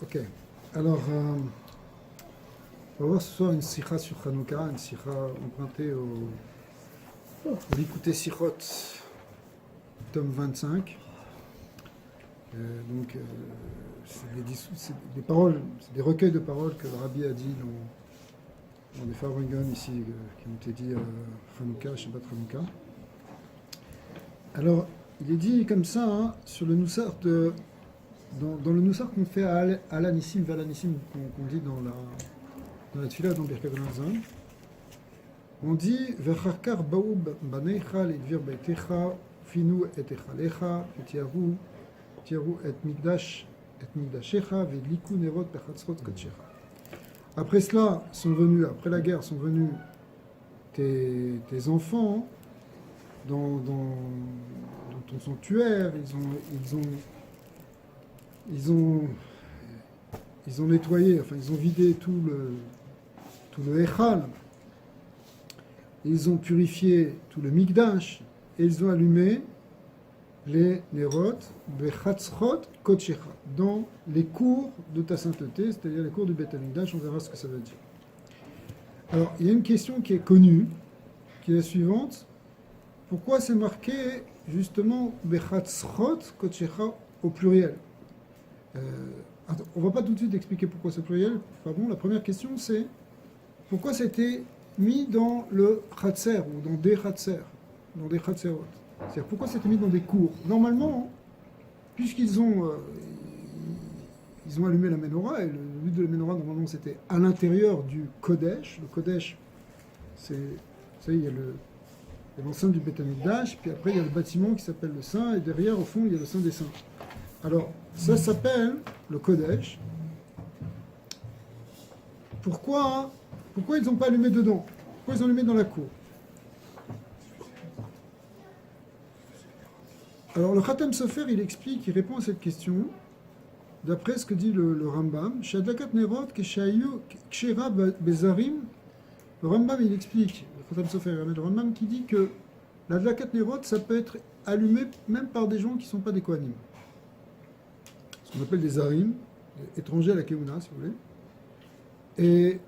Ok. Alors, on va voir ce soir une sikha sur Hanouka, une sikha empruntée au Likutei Sichot, tome 25. Donc, c'est des paroles, c'est des recueils de paroles que le Rabbi a dit dans des Farbrengen ici, qui ont été dit à Hanouka, Shabbat Hanouka. Alors, il est dit comme ça, hein, sur le Nusar dans le Nusar qu'on fait à Alanissim, Valanissim, qu'on dit dans la Tfila, dans Birkat Ramazan, on dit Vecharkar baou banecha lidvir beitecha finu et echalecha tiaru et migdashecha vedliku nerot bechatzrot kodshecha. Après cela, après la guerre, sont venus tes enfants dans ton sanctuaire, ils ont nettoyé, enfin ils ont vidé tout le Echal, ils ont purifié tout le Migdash, et ils ont allumé les Nerot, Bechatzrot Kodshecha, dans les cours de ta sainteté, c'est-à-dire les cours du Beth Amikdash, on verra ce que ça veut dire. Alors, il y a une question qui est connue, qui est la suivante. Pourquoi c'est marqué justement Bechatzrot Kodshecha au pluriel? On ne va pas tout de suite expliquer pourquoi c'est pluriel. Pardon, la première question c'est pourquoi c'était mis dans le Chatser ou dans des Chatser, dans des Chatserot. C'est-à-dire pourquoi c'était mis dans des cours. Normalement, puisqu'ils ont allumé la menorah, et le but de la menorah normalement c'était à l'intérieur du Kodesh. Le Kodesh, c'est, vous savez, il y a l'enceinte du Beth Amikdash, puis après il y a le bâtiment qui s'appelle le Saint, et derrière au fond il y a le Saint des Saints. Alors, ça s'appelle le Kodesh. Pourquoi ils n'ont pas allumé dedans? Pourquoi ils ont allumé dans la cour? Alors, le Khatam Sofer, il explique, il répond à cette question, d'après ce que dit le Rambam. Shadlakat Nerot, Keshayu, Kshera Bezarim. Le Rambam, il explique, le Khatam Sofer, le Rambam qui dit que l'Adlakat Nerot, ça peut être allumé même par des gens qui ne sont pas des Kohanim. Ce qu'on appelle des Zarim, étrangers à la Keuna, si vous voulez. Et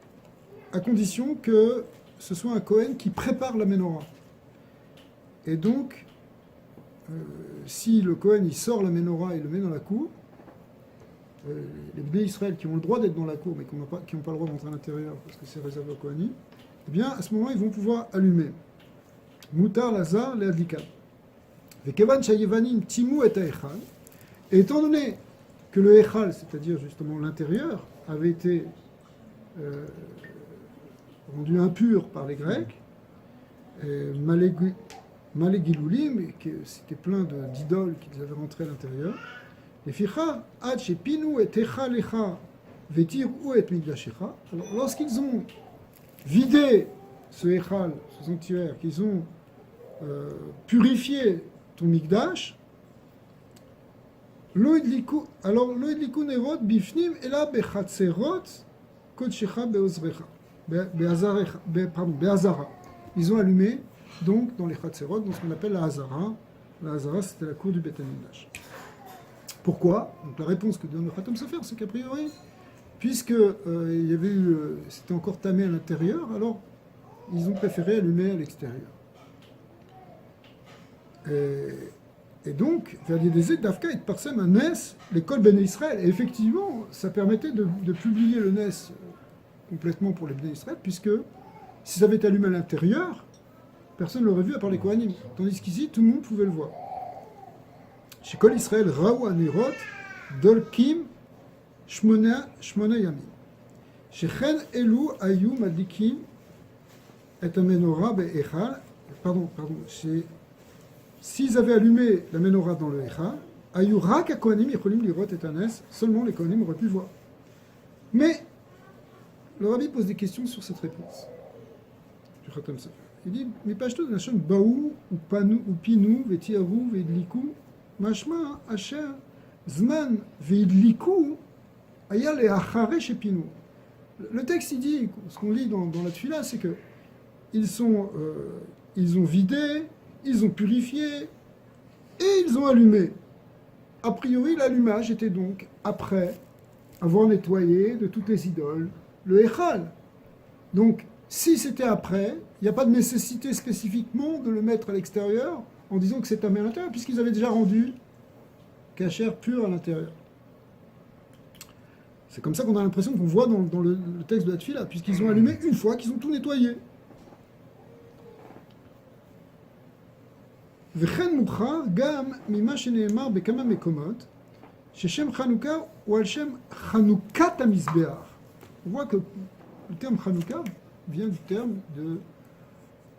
à condition que ce soit un Kohen qui prépare la Ménorah. Et donc, si le Kohen il sort la Ménorah et le met dans la cour, les Bnei Israël qui ont le droit d'être dans la cour, mais qui n'ont pas le droit d'entrer à l'intérieur parce que c'est réservé aux Kohanim, eh bien, à ce moment, ils vont pouvoir allumer. Moutar, Lazar, les Adlikam. Vekevan Shayevanim, Timu et Echal. Et étant donné que le Echal, c'est-à-dire justement l'intérieur, avait été rendu impur par les Grecs, Malégiloulim, et que c'était plein d'idoles qu'ils avaient rentrées à l'intérieur, les Ficha, Ad Shepinu et Echalecha, Vetir ou et Migdashecha. Alors, lorsqu'ils ont vidé ce Echal, ce sanctuaire, qu'ils ont purifié ton Migdash, alors Loïdliku Nerot Bifnim et là Bechatserot Kodshecha Beazara. Ils ont allumé donc dans les Chatserot, dans ce qu'on appelle la Hazara. La Hazara, c'était la cour du Beth Amikdash. Pourquoi? Donc la réponse que donne le Khatam Sofer, c'est qu'a priori, puisque il y avait eu, c'était encore tamé à l'intérieur, alors ils ont préféré allumer à l'extérieur. Et donc, vers l'Yédézé, Dafka et Parsem un NES, l'école Béné Israël. Et effectivement, ça permettait de publier le NES complètement pour les Béné Israël, puisque si ça avait été allumé à l'intérieur, personne ne l'aurait vu à part les Kohanim. Tandis qu'ici, tout le monde pouvait le voir. Chez Kol Israël, Raou Anerot, Dolkim, Shmona Yamin. Chez Chen Elu Ayou Madikim, et Amenora Be'echal, pardon, s'ils avaient allumé la menorah dans le Echal, Ayou Rak à Kohanim, Yecholim Lirot et Anes, seulement les Kohanim auraient pu voir. Mais, le Rabbi pose des questions sur cette réponse. Du Khatam Sofer. Il dit, mais pas de la chaîne Baou, ou Panu, ou Pinu, Vetiaru, Vedliku, Mashma, Asher, Zman, Vedliku, Aya le Achare chez Pinu. Le texte, il dit, ce qu'on lit dans la Tfila, c'est que ils ont vidé, ils ont purifié, et ils ont allumé. A priori, l'allumage était donc après avoir nettoyé de toutes les idoles le Echal. Donc, si c'était après, il n'y a pas de nécessité spécifiquement de le mettre à l'extérieur en disant que c'est tamé à l'intérieur, puisqu'ils avaient déjà rendu kasher pur à l'intérieur. C'est comme ça qu'on a l'impression qu'on voit dans le texte de la Tfila, puisqu'ils ont allumé une fois qu'ils ont tout nettoyé. וכן מוכרע גם ממה שנאמר בכמה מקומות, ששם חנוכה הוא על שם חנוכת המזבח. On voit que le terme Hanouka vient du terme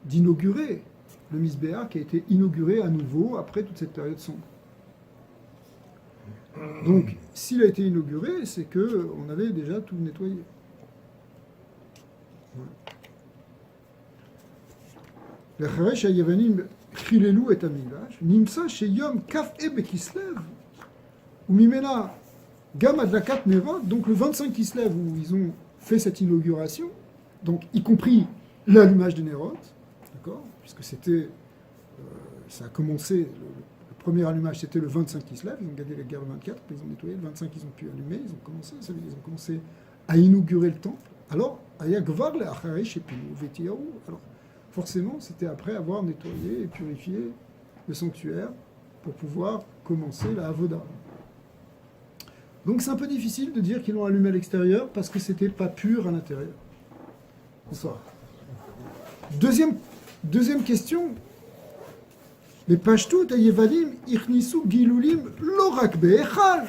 d'inaugurer le Mizbeach qui a été inauguré à nouveau après toute cette période sombre. Donc, s'il a été inauguré, c'est qu'on avait déjà tout nettoyé. לאחרי שהיוונים חיללו את המקדש, נמצא שיום כ"ה בכסלו, וממילא גם הדלקת נרות, donc le 25 Kislev où ils ont fait cette inauguration, donc y compris l'allumage des Nerot, d'accord, puisque c'était, ça a commencé, le premier allumage c'était le 25 Kislev, ils ont gagné la guerre le 24, puis ils ont nettoyé, le 25 ils ont pu allumer, ils ont commencé à inaugurer le temple. Alors, Aya Gvar le Acharesh et puis Vetiyahu, alors forcément c'était après avoir nettoyé et purifié le sanctuaire pour pouvoir commencer la Avoda. Donc c'est un peu difficile de dire qu'ils l'ont allumé à l'extérieur parce que c'était pas pur à l'intérieur. Bonsoir. Deuxième question. Les Pashtout et Yevalim ichnisu gilulim lorak be'echal.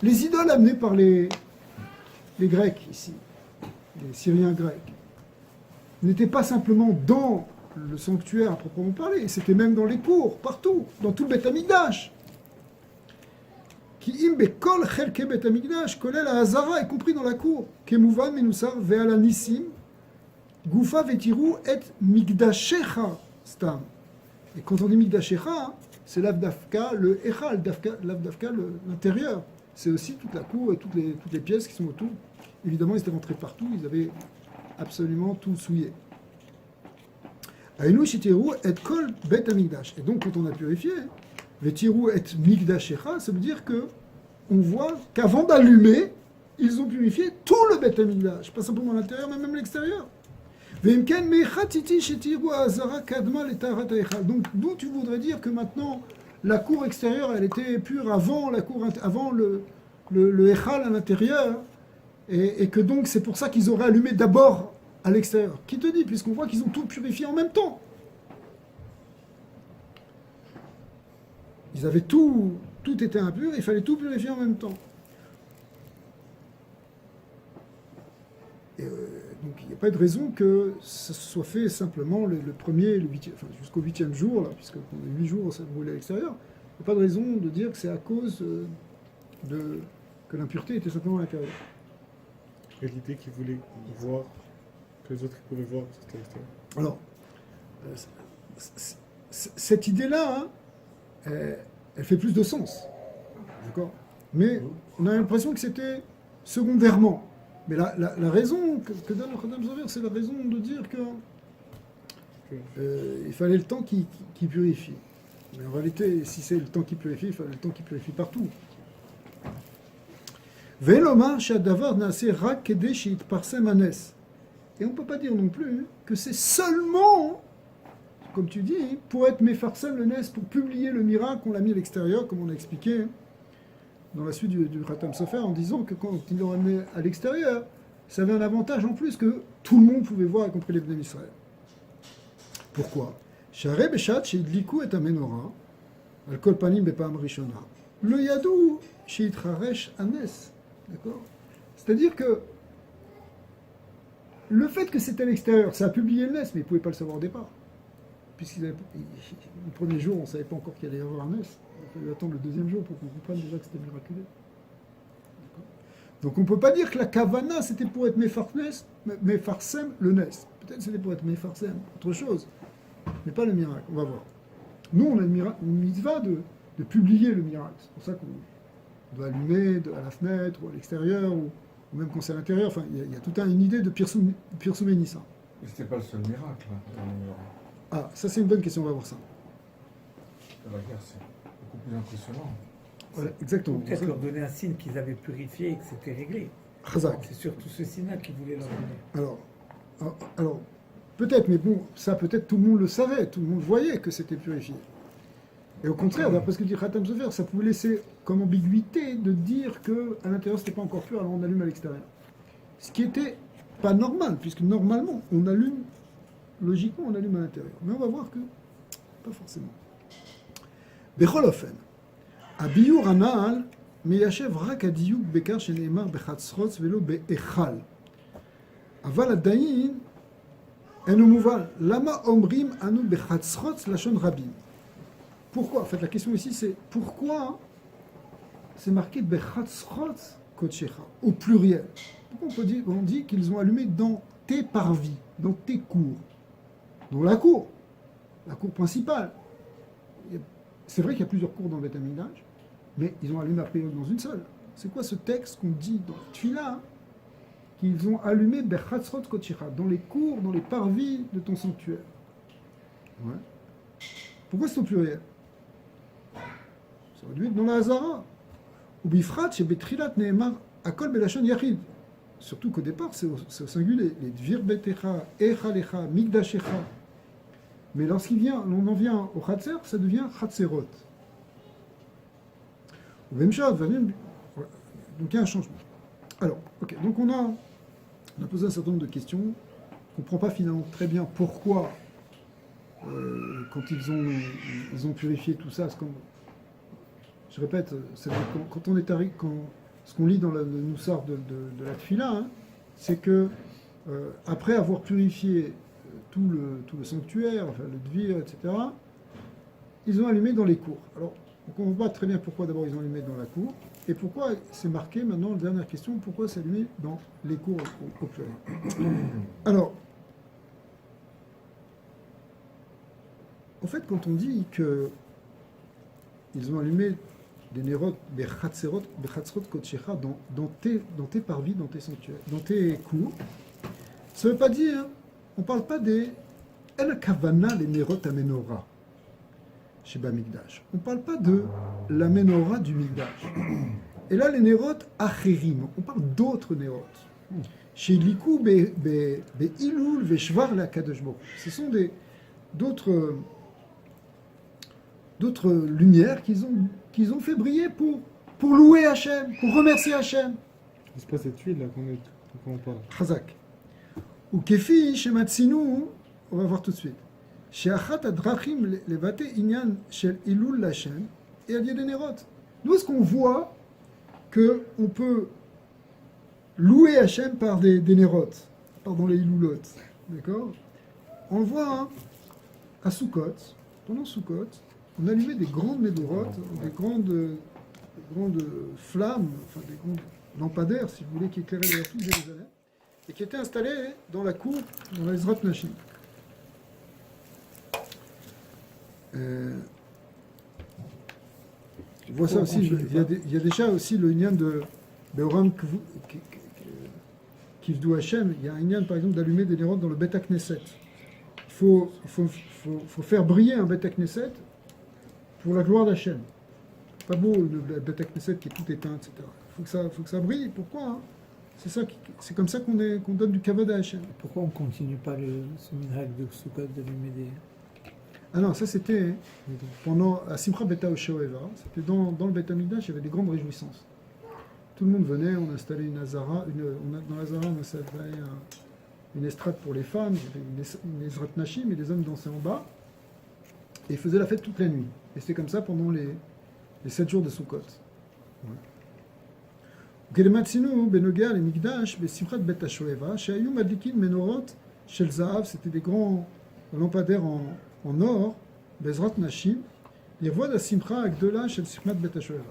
Les idoles amenées par les Grecs ici, les Syriens grecs, n'étaient pas simplement dans le sanctuaire à proprement parler, c'était même dans les cours, partout, dans tout le Beth Amikdash. כי אם בכל חלקי בית המקדש, כולל העזרה, y compris dans la cour, כמובן מנוסר ועל הניסים, גופה ותראו את מקדשך סתם. Et quand on dit מקדשך, c'est לאו דווקא le Echal, לאו דווקא l'intérieur. C'est aussi toute la cour et toutes les pièces qui sont autour. Évidemment, ils étaient rentrés partout, ils avaient absolument tout souillé. היינו שתראו את כל בית המקדש. Et donc, quand on a purifié, Vetiru et Mikdashecha, ça veut dire que on voit qu'avant d'allumer, ils ont purifié tout le Beth Amikdash, pas simplement l'intérieur, mais même l'extérieur. Donc, d'où tu voudrais dire que maintenant, la cour extérieure, elle était pure avant le Echal à l'intérieur, et que donc c'est pour ça qu'ils auraient allumé d'abord à l'extérieur. Qui te dit, puisqu'on voit qu'ils ont tout purifié en même temps. Ils avaient tout était impur, il fallait tout purifier en même temps. Et donc il n'y a pas de raison que ça soit fait simplement le premier, le 8e, enfin jusqu'au 8e jour, là, puisque pendant 8 jours ça brûlait à l'extérieur. Il n'y a pas de raison de dire que c'est à cause que l'impureté était simplement à l'intérieur. Et l'idée qu'ils voulaient voir, que les autres pouvaient voir, c'était à l'extérieur. Alors, cette idée-là, hein, elle fait plus de sens, d'accord. Mais on a l'impression que c'était secondairement. Mais la raison que donne le Khatam Sofer, c'est la raison de dire que il fallait le temps qui purifie. Mais en réalité, si c'est le temps qui purifie, il fallait le temps qui purifie partout. Veloma shadavar nase rak kedei sheitparsem hanes. Et on ne peut pas dire non plus que c'est seulement, comme tu dis, pour être Mefarsem le Nes, pour publier le miracle, on l'a mis à l'extérieur, comme on a expliqué dans la suite du Khatam Sofer, en disant que quand ils l'ont amené à l'extérieur, ça avait un avantage en plus que tout le monde pouvait voir, y compris les Bnei Israël. Pourquoi? Sharei beshat sheidliku et amenora, al kol panim bepam rishona, le yadou sheitcharesh hanes. D'accord? C'est-à-dire que le fait que c'était à l'extérieur, ça a publié le NES, mais ils ne pouvaient pas le savoir au départ. Le premier jour, on ne savait pas encore qu'il allait y avoir un NES. Il a fallu attendre le deuxième jour pour qu'on comprenne déjà que c'était miraculeux. Donc on ne peut pas dire que la Kavana, c'était pour être Mefarsem, le NES. Peut-être c'était pour être Mefarsem, autre chose. Mais pas le miracle, on va voir. Nous, on a une mitzvah de publier le miracle. C'est pour ça qu'on doit allumer à la fenêtre, ou à l'extérieur, ou même quand c'est à l'intérieur. Enfin, il y a toute une idée de Pirsouménissa. Mais c'était pas le seul miracle. Ah, ça c'est une bonne question, on va voir ça. La guerre, c'est beaucoup plus impressionnant. Voilà, exactement. Peut-être leur donner un signe qu'ils avaient purifié et que c'était réglé. Chazak. C'est surtout ce signe-là qu'ils voulaient leur donner. Alors, peut-être, mais bon, ça peut-être tout le monde le savait, tout le monde voyait que c'était purifié. Et au contraire, d'après ce que dit Khatam Sofer, ça pouvait laisser comme ambiguïté de dire que à l'intérieur c'était pas encore pur, alors on allume à l'extérieur. Ce qui était pas normal, puisque normalement on allume, logiquement on allume à l'intérieur. Mais on va voir que pas forcément. Bechol ofen, הביור הנ"ל מיישב רק הדיוק בעיקר שנאמר בחצרוץ ולא בהיכל. אבל עדיין אינו מובן. למה אומרים אנו בחצרוץ לשון רבים? Pourquoi? En fait, la question ici, c'est pourquoi c'est marqué Bechatzchotz Kodshecha, au pluriel. Pourquoi on dit qu'ils ont allumé dans tes parvis, dans tes cours, dans la cour principale. C'est vrai qu'il y a plusieurs cours dans le Beth Amikdash, mais ils ont allumé a priori dans une seule. C'est quoi ce texte qu'on dit dans Tfila qu'ils ont allumé Bechatzchotz Kodshecha, dans les cours, dans les parvis de ton sanctuaire? Ouais. Pourquoi c'est au pluriel? Ça aurait dû être dans la Hazara. Ou bifrat chez Betrilat Nehemar Akol Belashon Yachid. Surtout qu'au départ, c'est au singulier. Les Dvir Betecha, Echalecha, Migdashecha. Mais on en vient au Chatzer, ça devient Chatzerot. Ou Bemshad, donc il y a un changement. Alors, ok, donc on a posé un certain nombre de questions. On ne comprend pas finalement très bien pourquoi. Quand ils ont purifié tout ça, c'est comme, je répète, quand on est ce qu'on lit dans le Noussar de la Tfila, hein, c'est que après avoir purifié tout le sanctuaire, enfin le Dvir, etc., ils ont allumé dans les cours. Alors, on ne comprend pas très bien pourquoi d'abord ils ont allumé dans la cour, et pourquoi c'est marqué maintenant, la dernière question, pourquoi c'est allumé dans les cours au pluriel. Alors, en fait, quand on dit qu'ils ont allumé des nérotes, des chatzerot kodshecha dans tes parvis, dans tes sanctuaires, dans tes cours, ça ne veut pas dire, on ne parle pas des El Kavana, les nérotes à Menorah, chez Bamikdash. On ne parle pas de la Menorah du Mikdash. Et là, les nérotes acherim, on parle d'autres nérotes. Chez Likou, be Ilul, ve Shvar, la Kadosh Baruch. Ce sont d'autres lumières qu'ils ont fait briller pour louer Hachem, pour remercier Hachem. C'est pas cette huile là qu'on parle. Chazak. Ou kefi shematzinu, on va voir tout de suite. Sheachat adrachim levate inyan shel ilul l'Hachem et al yedei nerot. Nous, est-ce qu'on voit qu'on peut louer Hachem par des nerot, pardon les ilulot, d'accord? On le voit hein, à Sukkot, pendant Sukkot, on allumait des grandes médorotes, des grandes flammes, enfin des grands lampadaires, si vous voulez, qui éclairaient d'ailleurs toute Jérusalem, et qui étaient installés dans la cour, dans la Ezrat Nashim. Tu vois ça aussi, il y a déjà aussi le Inyan de Beoram Kivdou Hashem, il y a un Inyan par exemple d'allumer des nérotes dans le Bet HaKnesset. Il faut faire briller un Bet HaKnesset pour la gloire d'Hachem. Pas beau le Bet HaKnesset qui est tout éteint, etc. Il faut que ça brille. Pourquoi hein? C'est comme ça qu'on donne du kavod à Hachem. Pourquoi on ne continue pas ce minhag de Sukkot d'allumer des... Ah non, ça c'était pendant à Simcha Beta Osheoeva, c'était dans le Bet Amikdash, il y avait des grandes réjouissances. Tout le monde venait, on installait une Hazara, dans l'Hazara on installait une estrade pour les femmes, une Ezrat Nashim, et les hommes dansaient en bas, et ils faisaient la fête toute la nuit. Et c'était comme ça pendant les 7 jours de Sukkot. Gelematzinu Benoger les Mikdash, Besimchat Bet Osheoeva, Shehayu Madlikin Menorot Shel Zahav, c'était des grands lampadaires en or, Bezrat Nashim, les voix de Simcha Agdola Shel Simchat Bet Osheoeva.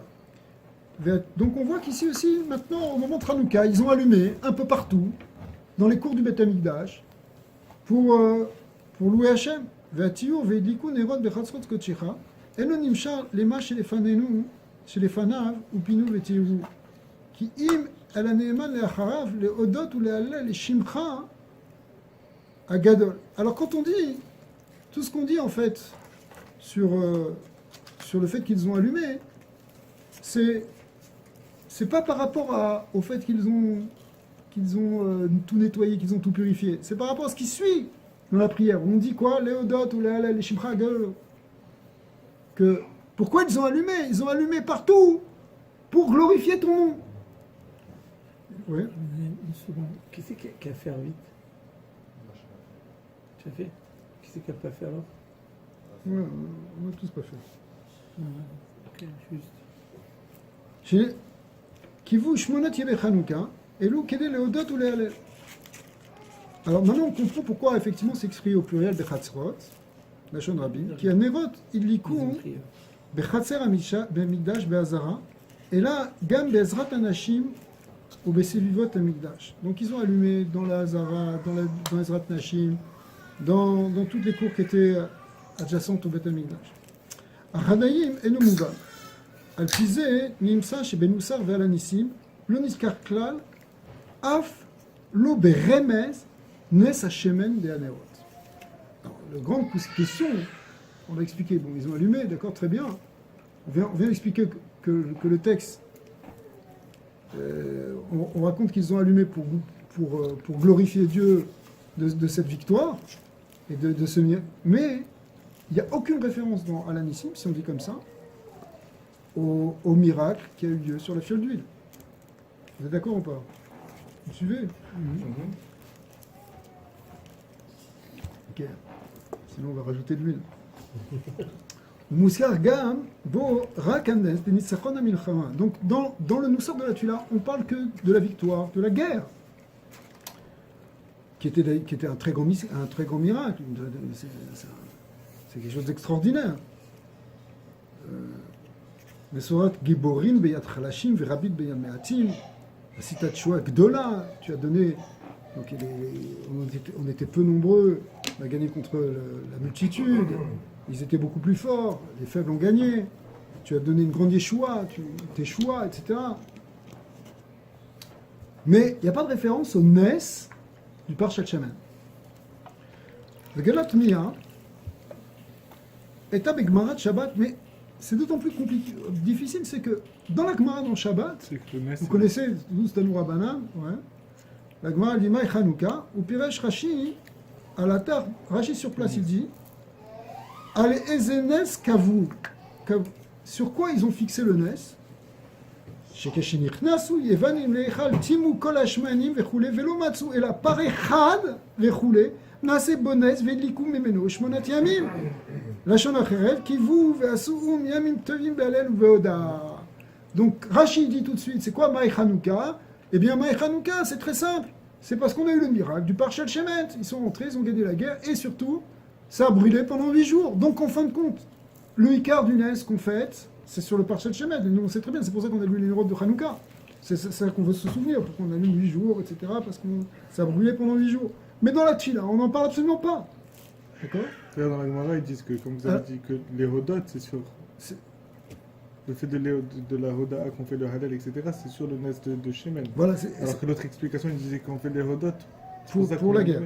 Donc on voit qu'ici aussi, maintenant, au moment de Hanouka, ils ont allumé un peu partout, dans les cours du Bet Amikdash, pour louer Hachem. Ve'atiyur ve'idliku nerot bechatzrot kodshecha, eno nimshar lema shelefanav upinu ve'tiru, ki im el haneeman le'acharav le'odot ou le'alel le'shimcha agadol. Alors quand on dit tout ce qu'on dit en fait sur le fait qu'ils ont allumé, c'est pas par rapport au fait qu'ils ont tout nettoyé, qu'ils ont tout purifié. C'est par rapport à ce qui suit dans la prière. On dit quoi? Léodot ou les Shimcha que pourquoi ils ont allumé? Ils ont allumé partout pour glorifier ton nom. Oui. Une seconde. Qui c'est qui a fait vite? Tu as fait? Qui c'est qui a pas fait alors? Ouais, on n'a tous pas fait. Ok, juste. Kivu Shmonat Yebe Chanukah, Elou Kede Leodot ou Lehalel. Alors maintenant on comprend pourquoi effectivement c'est exprimé au pluriel Bechatzrot, Lachon Rabbi, qui a Nerot, Idliku, Bechatzer Amisha, Bemigdash, Beazara, et là, Gam Be'ezrat Anashim, ou Besevivot Amigdash. Donc ils ont allumé dans la Hazara, dans Ezrat Nashim, dans toutes les cours qui étaient adjacentes au Bet Amigdash. Achadayim et le Mouba. Al Pizé, Nimsa, chez Benoussar, Ve'alanissim, le Niskar Klal, Af, Lo Beremez, Nes Hashemen de Anerot. La grande question, on l'a expliqué, bon, ils ont allumé, d'accord, très bien. On vient expliquer que le texte, on raconte qu'ils ont allumé pour glorifier Dieu de cette victoire, et de ce mais il n'y a aucune référence dans Alanissim, si on dit comme ça, au miracle qui a eu lieu sur la fiole d'huile. Vous êtes d'accord ou pas? Vous suivez? Ok. Sinon, on va rajouter de l'huile. Moussar Gam, Bo Rakandes, Benitsachon Amilchama. Donc, dans le Moussar de la Tula, on parle que de la victoire, de la guerre, qui était un très grand miracle. C'est quelque chose d'extraordinaire. Mesorat Giborim Beyat Chalashim, Verabit Beyat Meatim, Sitat Shua Gdola, tu as donné. Donc on était peu nombreux, on a gagné contre la multitude, ils étaient beaucoup plus forts, les faibles ont gagné, tu as donné une grande Yeshua, tes choix, etc. Mais il n'y a pas de référence au Nes du Parshat Shemen. Le Galat Mia est avec Gemara de Shabbat, mais c'est d'autant plus difficile, c'est que dans la Gemara dans Shabbat, vous connaissez tous Tanoura Banan, ouais. La Gemara dit Maï Chanukah, ou Piresh Rashi, à la tard, Rashi sur place, il dit Allez, Ezenes Kavu. Sur quoi ils ont fixé le Nes? Shekeshinich Nasu, Yevanim Leichal, Timu Kol Hashmanim, Vechule, Velomatsu, et la Parechad, Vechule, Nase Bones, Vedlikum Memeno, Shmonat Yamim. Lachon Acheret, Kivu, Veasuum, Yamim Tovim, Bealel, Veoda. Donc Rashi dit tout de suite c'est quoi Maï Chanukah? Eh bien, Maï Chanukah, c'est très simple. C'est parce qu'on a eu le miracle du Parshel Shemet. Ils sont entrés, ils ont gagné la guerre, et surtout, ça a brûlé pendant 8 jours. Donc, en fin de compte, le Icar du Nes qu'on fête, c'est sur le Parshel Shemet. Et nous, on sait très bien, c'est pour ça qu'on a lu les Nérot de Hanouka. C'est ça qu'on veut se souvenir, pourquoi on allume 8 jours, etc. Parce que ça a brûlé pendant 8 jours. Mais dans la Tchila, on n'en parle absolument pas. D'accord? Dans la Gemara, ils disent que, comme vous avez dit, que les Hodot, c'est sur. Le fait de la Hoda qu'on fait le Halal, etc., c'est sur le Nes de Shemen. Voilà, alors que l'autre explication, il disait qu'on fait les Hodot pour la guerre.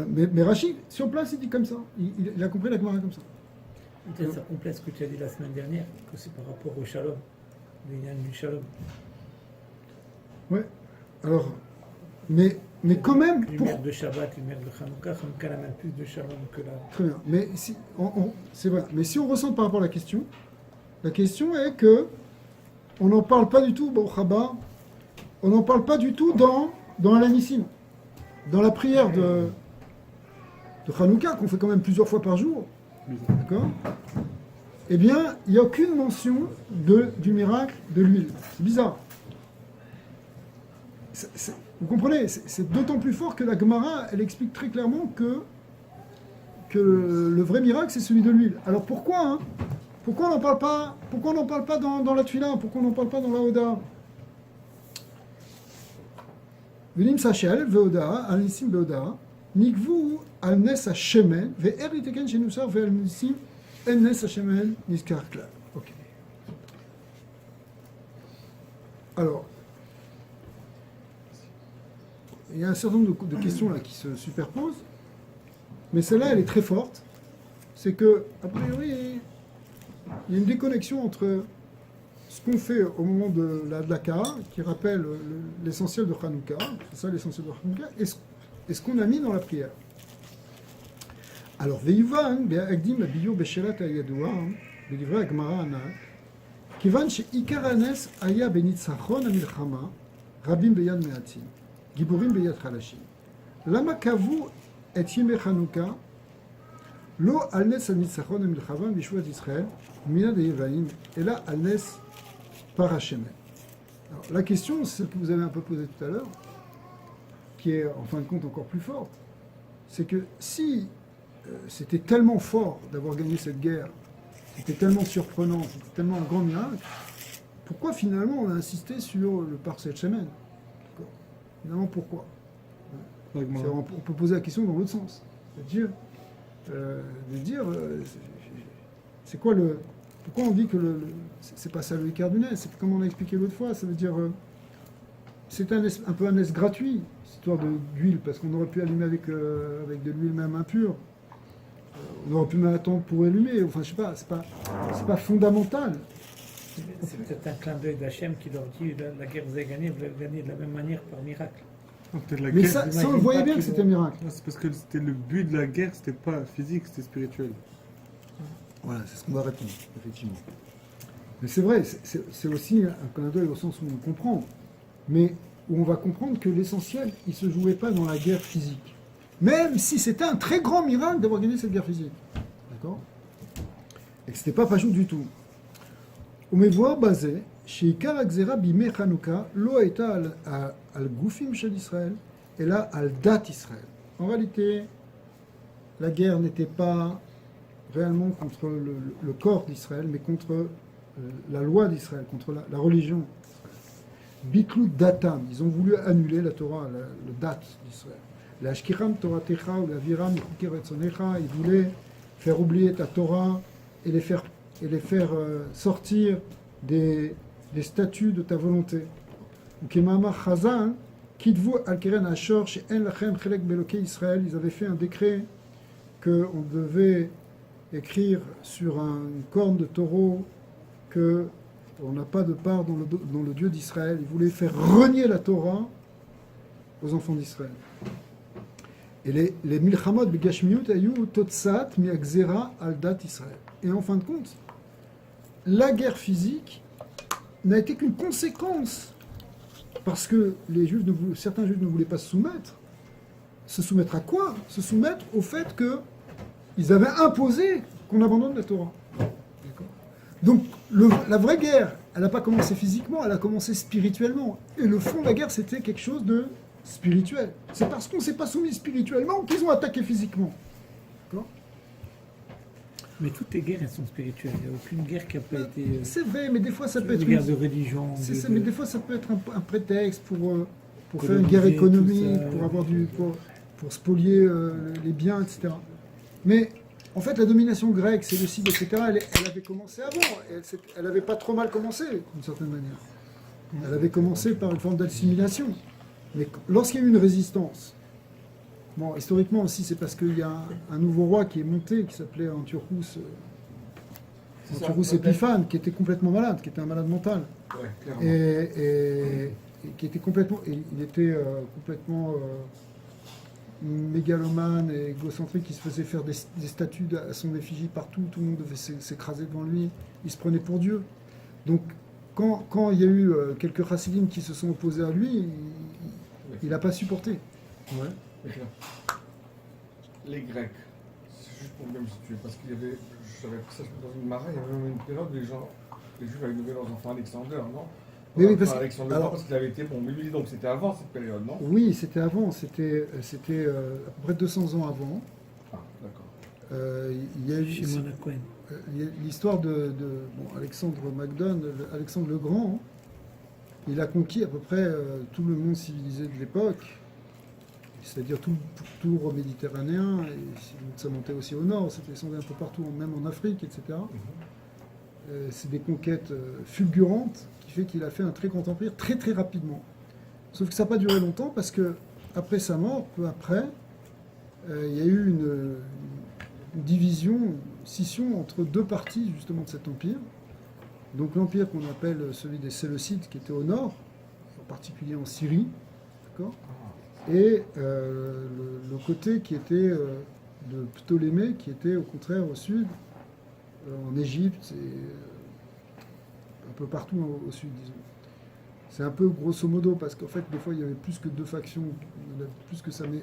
Mais Rachid, sur place, il dit comme ça. Il a compris la Gemara comme ça. Peut-être ça complète ce que tu as dit la semaine dernière, que c'est par rapport au Shalom, le Yann du Shalom. Ouais. Alors, mais quand même. Lumière de Shabbat, lumière de Hanouka, Hanouka a même plus de Shalom que la. Très bien. Mais si, c'est vrai. Mais si on ressent par rapport à la question est que on n'en parle pas du tout, bon, Chaba, on n'en parle pas du tout dans l'Anissim, dans la prière de Hanouka, qu'on fait quand même plusieurs fois par jour. D'accord? Eh bien, il n'y a aucune mention du miracle de l'huile. C'est bizarre. Vous comprenez? C'est d'autant plus fort que la Gemara, elle explique très clairement que le vrai miracle, c'est celui de l'huile. Alors pourquoi, hein? Pourquoi on n'en parle pas? Pourquoi on n'en parle pas dans la Tfila? Pourquoi on n'en parle pas dans la Oda? Venim Sachel, Veoda, Alisim Veoda, Nikvu, Alnes Hashemen, Ve'eriteken Shenusar, Ve'alnisim, Alnes Hashemen, Niskar Klal. Ok. Alors, il y a un certain nombre de questions là qui se superposent, mais celle-là, elle est très forte. C'est que, a priori, il y a une déconnexion entre ce qu'on fait au moment de la Hadlaka, qui rappelle l'essentiel de Hanouka, c'est ça l'essentiel de Hanouka, et ce qu'on a mis dans la prière. Alors, Veyuvan, Be'agdim, Abiyur, Beshelat, Ayadoua, Bedivra, Agmara, Anak, Kivan, She'ikar Hanes, Aya, Benitzachon, Amilchama, Rabim, Beyad, Me'atim, Giborim, Beyad, Chalashim. Lama Kavu, et Yime Hanouka, Lo, Alnes, Anitzachon, Amilchama, Bishua d'Israël, Mina de Yevaim, et là, Alnes, Parachemel. Alors, la question, c'est celle que vous avez un peu posée tout à l'heure, qui est en fin de compte encore plus forte, c'est que si c'était tellement fort d'avoir gagné cette guerre, c'était tellement surprenant, c'était tellement un grand miracle, pourquoi finalement on a insisté sur le Parset Shemen? Finalement, pourquoi? On peut poser la question dans l'autre sens. C'est quoi le... Pourquoi on dit que c'est pas ça le Icar du Nes? C'est comme on a expliqué l'autre fois, ça veut dire... c'est un peu un Nes gratuit, cette histoire d'huile, parce qu'on aurait pu allumer avec de l'huile même impure. On aurait pu même attendre pour allumer. Enfin, je sais pas, c'est pas fondamental. C'est peut-être un clin d'œil d'Hachem qui leur dit la guerre vous avez gagné, vous l'avez gagnée de la même manière par miracle. Mais ça on le voyait bien que c'était un miracle. Non, c'est parce que c'était le but de la guerre, c'était pas physique, c'était spirituel. Voilà, c'est ce qu'on va répondre, effectivement. Mais c'est vrai, c'est aussi un clin d'œil au sens où on comprend. Mais où on va comprendre que l'essentiel, il ne se jouait pas dans la guerre physique. Même si c'était un très grand miracle d'avoir gagné cette guerre physique. D'accord? Et que ce n'était pas Pachout du tout. On me voit basé, chez Ikar Akzera Bime Chanukah, lo aita al Goufim shel Israël, et là al Dat Israël. En réalité, la guerre n'était pas réellement contre le corps d'Israël, mais contre la loi d'Israël, contre la religion. Bitlou datam, ils ont voulu annuler la Torah, le dat d'Israël. La Ashkiram Toratecha ou la Viram Retzonecha, ils voulaient faire oublier ta Torah et les faire sortir des statuts de ta volonté. Ukemamar Chazan, Kidvu al-Keren Ashor, chez En Lachem Chelek Beloké Israël, ils avaient fait un décret qu'on devait écrire sur une corne de taureau que on n'a pas de part dans le Dieu d'Israël. Ils voulaient faire renier la Torah aux enfants d'Israël. Et les milchamot begashmiut ayu totsat mi'akzera al dat Israël. Et en fin de compte, la guerre physique n'a été qu'une conséquence, parce que certains juifs ne voulaient pas se soumettre. Se soumettre à quoi? Se soumettre au fait qu'ils avaient imposé qu'on abandonne la Torah. D'accord. Donc la vraie guerre, elle n'a pas commencé physiquement, elle a commencé spirituellement. Et le fond de la guerre, c'était quelque chose de spirituel. C'est parce qu'on ne s'est pas soumis spirituellement qu'ils ont attaqué physiquement. D'accord. Mais toutes les guerres, elles sont spirituelles. Il n'y a aucune guerre qui n'a pas été... C'est vrai, mais des fois ça peut être... Une guerre de religion. Mais des fois ça peut être un prétexte pour faire une guerre économique, pour spolier les biens, etc. Mais en fait, la domination grecque, séleucide, etc., elle avait commencé avant. Elle n'avait pas trop mal commencé, d'une certaine manière. Elle avait commencé par une forme d'assimilation. Mais lorsqu'il y a eu une résistance, bon, historiquement aussi, c'est parce qu'il y a un nouveau roi qui est monté, qui s'appelait Antiochus Épiphane, qui était complètement malade, qui était un malade mental. Ouais, clairement. Et qui était complètement... il était complètement mégalomane et égocentrique, qui se faisait faire des statues à son effigie partout, tout le monde devait s'écraser devant lui, il se prenait pour Dieu. Donc, quand il y a eu quelques chassidim qui se sont opposés à lui, il n'a pas supporté. Ouais. Les Grecs, c'est juste pour bien me situer, parce qu'il y avait, j'avais appris ça dans une marée, il y avait même une période où les Juifs avaient nommé leurs enfants Alexander, non? Mais oui, Alexandre parce qu'il avait été bon, mais lui donc c'était avant cette période, non? Oui, c'était avant, c'était à peu près 200 ans avant. Ah, d'accord. Il y a eu Shimon HaKohen. l'histoire de Alexandre Macdon, Alexandre le Grand. Il a conquis à peu près tout le monde civilisé de l'époque, c'est-à-dire tout le tour méditerranéen, et ça montait aussi au nord, c'était descendu un peu partout, même en Afrique, etc. C'est des conquêtes fulgurantes qui fait qu'il a fait un très grand empire très très rapidement. Sauf que ça n'a pas duré longtemps parce que après sa mort, peu après, il y a eu une division, une scission entre deux parties justement de cet empire. Donc l'empire qu'on appelle celui des Séleucides, qui était au nord, en particulier en Syrie, d'accord, et le côté qui était de Ptolémée, qui était au contraire au sud, en Égypte et un peu partout au sud, disons. C'est un peu grosso modo, parce qu'en fait, des fois, il y avait plus que deux factions, il y en avait plus que ça, mais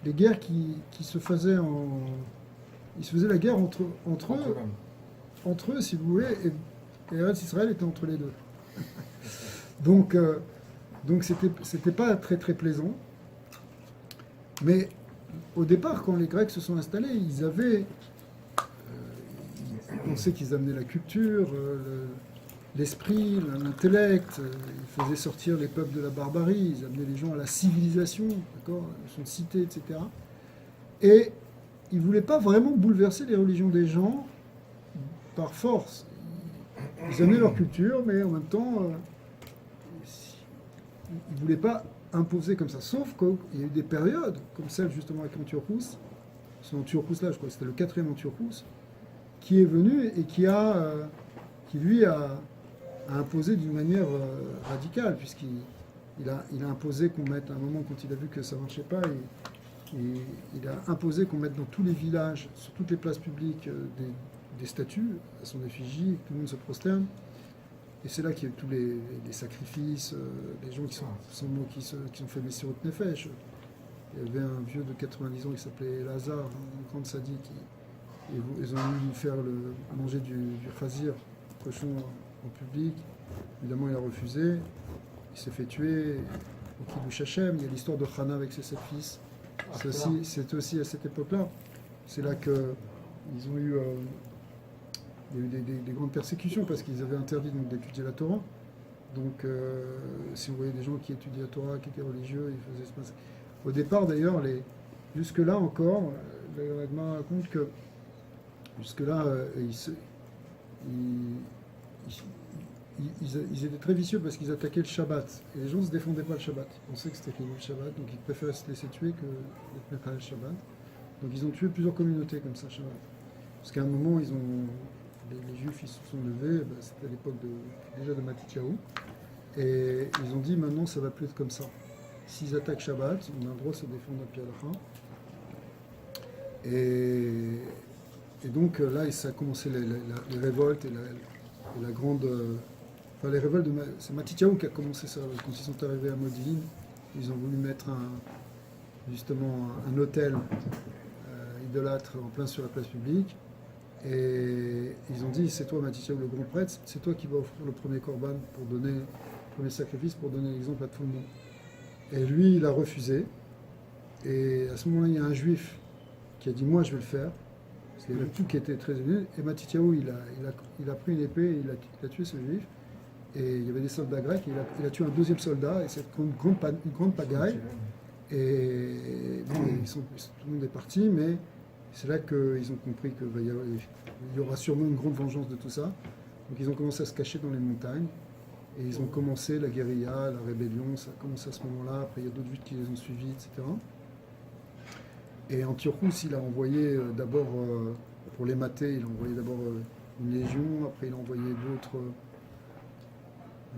les guerres qui se faisaient ils se faisaient la guerre entre eux, si vous voulez, et Eretz Israël était entre les deux. Donc c'était pas très très plaisant. Mais au départ, quand les Grecs se sont installés, ils avaient... on sait qu'ils amenaient la culture, l'esprit, l'intellect, ils faisaient sortir les peuples de la barbarie, ils amenaient les gens à la civilisation, d'accord, sont cités, etc. Et ils ne voulaient pas vraiment bouleverser les religions des gens par force. Ils amenaient leur culture, mais en même temps, ils ne voulaient pas imposer comme ça. Sauf qu'il y a eu des périodes, comme celle justement avec Antiochus, c'est Antiochus là, je crois que c'était le 4e Antiochus, qui est venu et qui lui a imposé d'une manière radicale, puisqu'il a imposé qu'on mette, à un moment quand il a vu que ça ne marchait pas, il a imposé qu'on mette dans tous les villages, sur toutes les places publiques, des statues à son effigie, que tout le monde se prosterne. Et c'est là qu'il y a eu tous les sacrifices, les gens qui sont fait Messirut Nefesh. Il y avait un vieux de 90 ans qui s'appelait Lazare, un grand sadique. Ils ont voulu faire manger du khazir, cochon, en public. Évidemment, il a refusé. Il s'est fait tuer. Au Kiddush Hashem, il y a l'histoire de Hana avec ses 7 fils. C'est aussi à cette époque-là. C'est là qu'ils ont eu... il y a eu des grandes persécutions parce qu'ils avaient interdit d'étudier la Torah. Donc, si on voyait des gens qui étudiaient la Torah, qui étaient religieux, ils faisaient se passer. Au départ, d'ailleurs, jusque-là encore, la Gemara raconte que jusque-là, ils étaient très vicieux parce qu'ils attaquaient le Shabbat. Et les gens ne se défendaient pas le Shabbat. Ils pensaient que c'était le Shabbat, donc ils préféraient se laisser tuer que d'être mettre à le Shabbat. Donc ils ont tué plusieurs communautés comme ça, Shabbat. Parce qu'à un moment, les Juifs ils se sont levés, c'était à l'époque déjà de Matityahu, et ils ont dit maintenant ça ne va plus être comme ça. S'ils attaquent Shabbat, on a le droit de se défendre à Pialacha. Et donc là, ça a commencé les révoltes et la grande... les révoltes c'est Matityahu qui a commencé ça. Quand ils sont arrivés à Modine, ils ont voulu mettre justement un hôtel idolâtre en plein sur la place publique. Et ils ont dit, c'est toi Matityahu le grand prêtre, c'est toi qui vas offrir le premier korban le premier sacrifice pour donner l'exemple à tout le monde. Et lui, il a refusé. Et à ce moment-là, il y a un juif qui a dit, moi je vais le faire. Parce qu'il y avait tout qui était très élevé. Et Matityahu, il a pris une épée et il a tué ce juif. Et il y avait des soldats grecs, et il a tué un deuxième soldat, et c'est une grande pagaille. Et bon, tout le monde est parti, mais c'est là qu'ils ont compris qu'il y aura sûrement une grande vengeance de tout ça. Donc ils ont commencé à se cacher dans les montagnes. Et ils ont commencé la guérilla, la rébellion, ça a commencé à ce moment-là. Après, il y a d'autres juifs qui les ont suivis, etc. Et Antiochus, il a envoyé d'abord, pour les mater, il a envoyé d'abord une légion. Après, il a envoyé d'autres,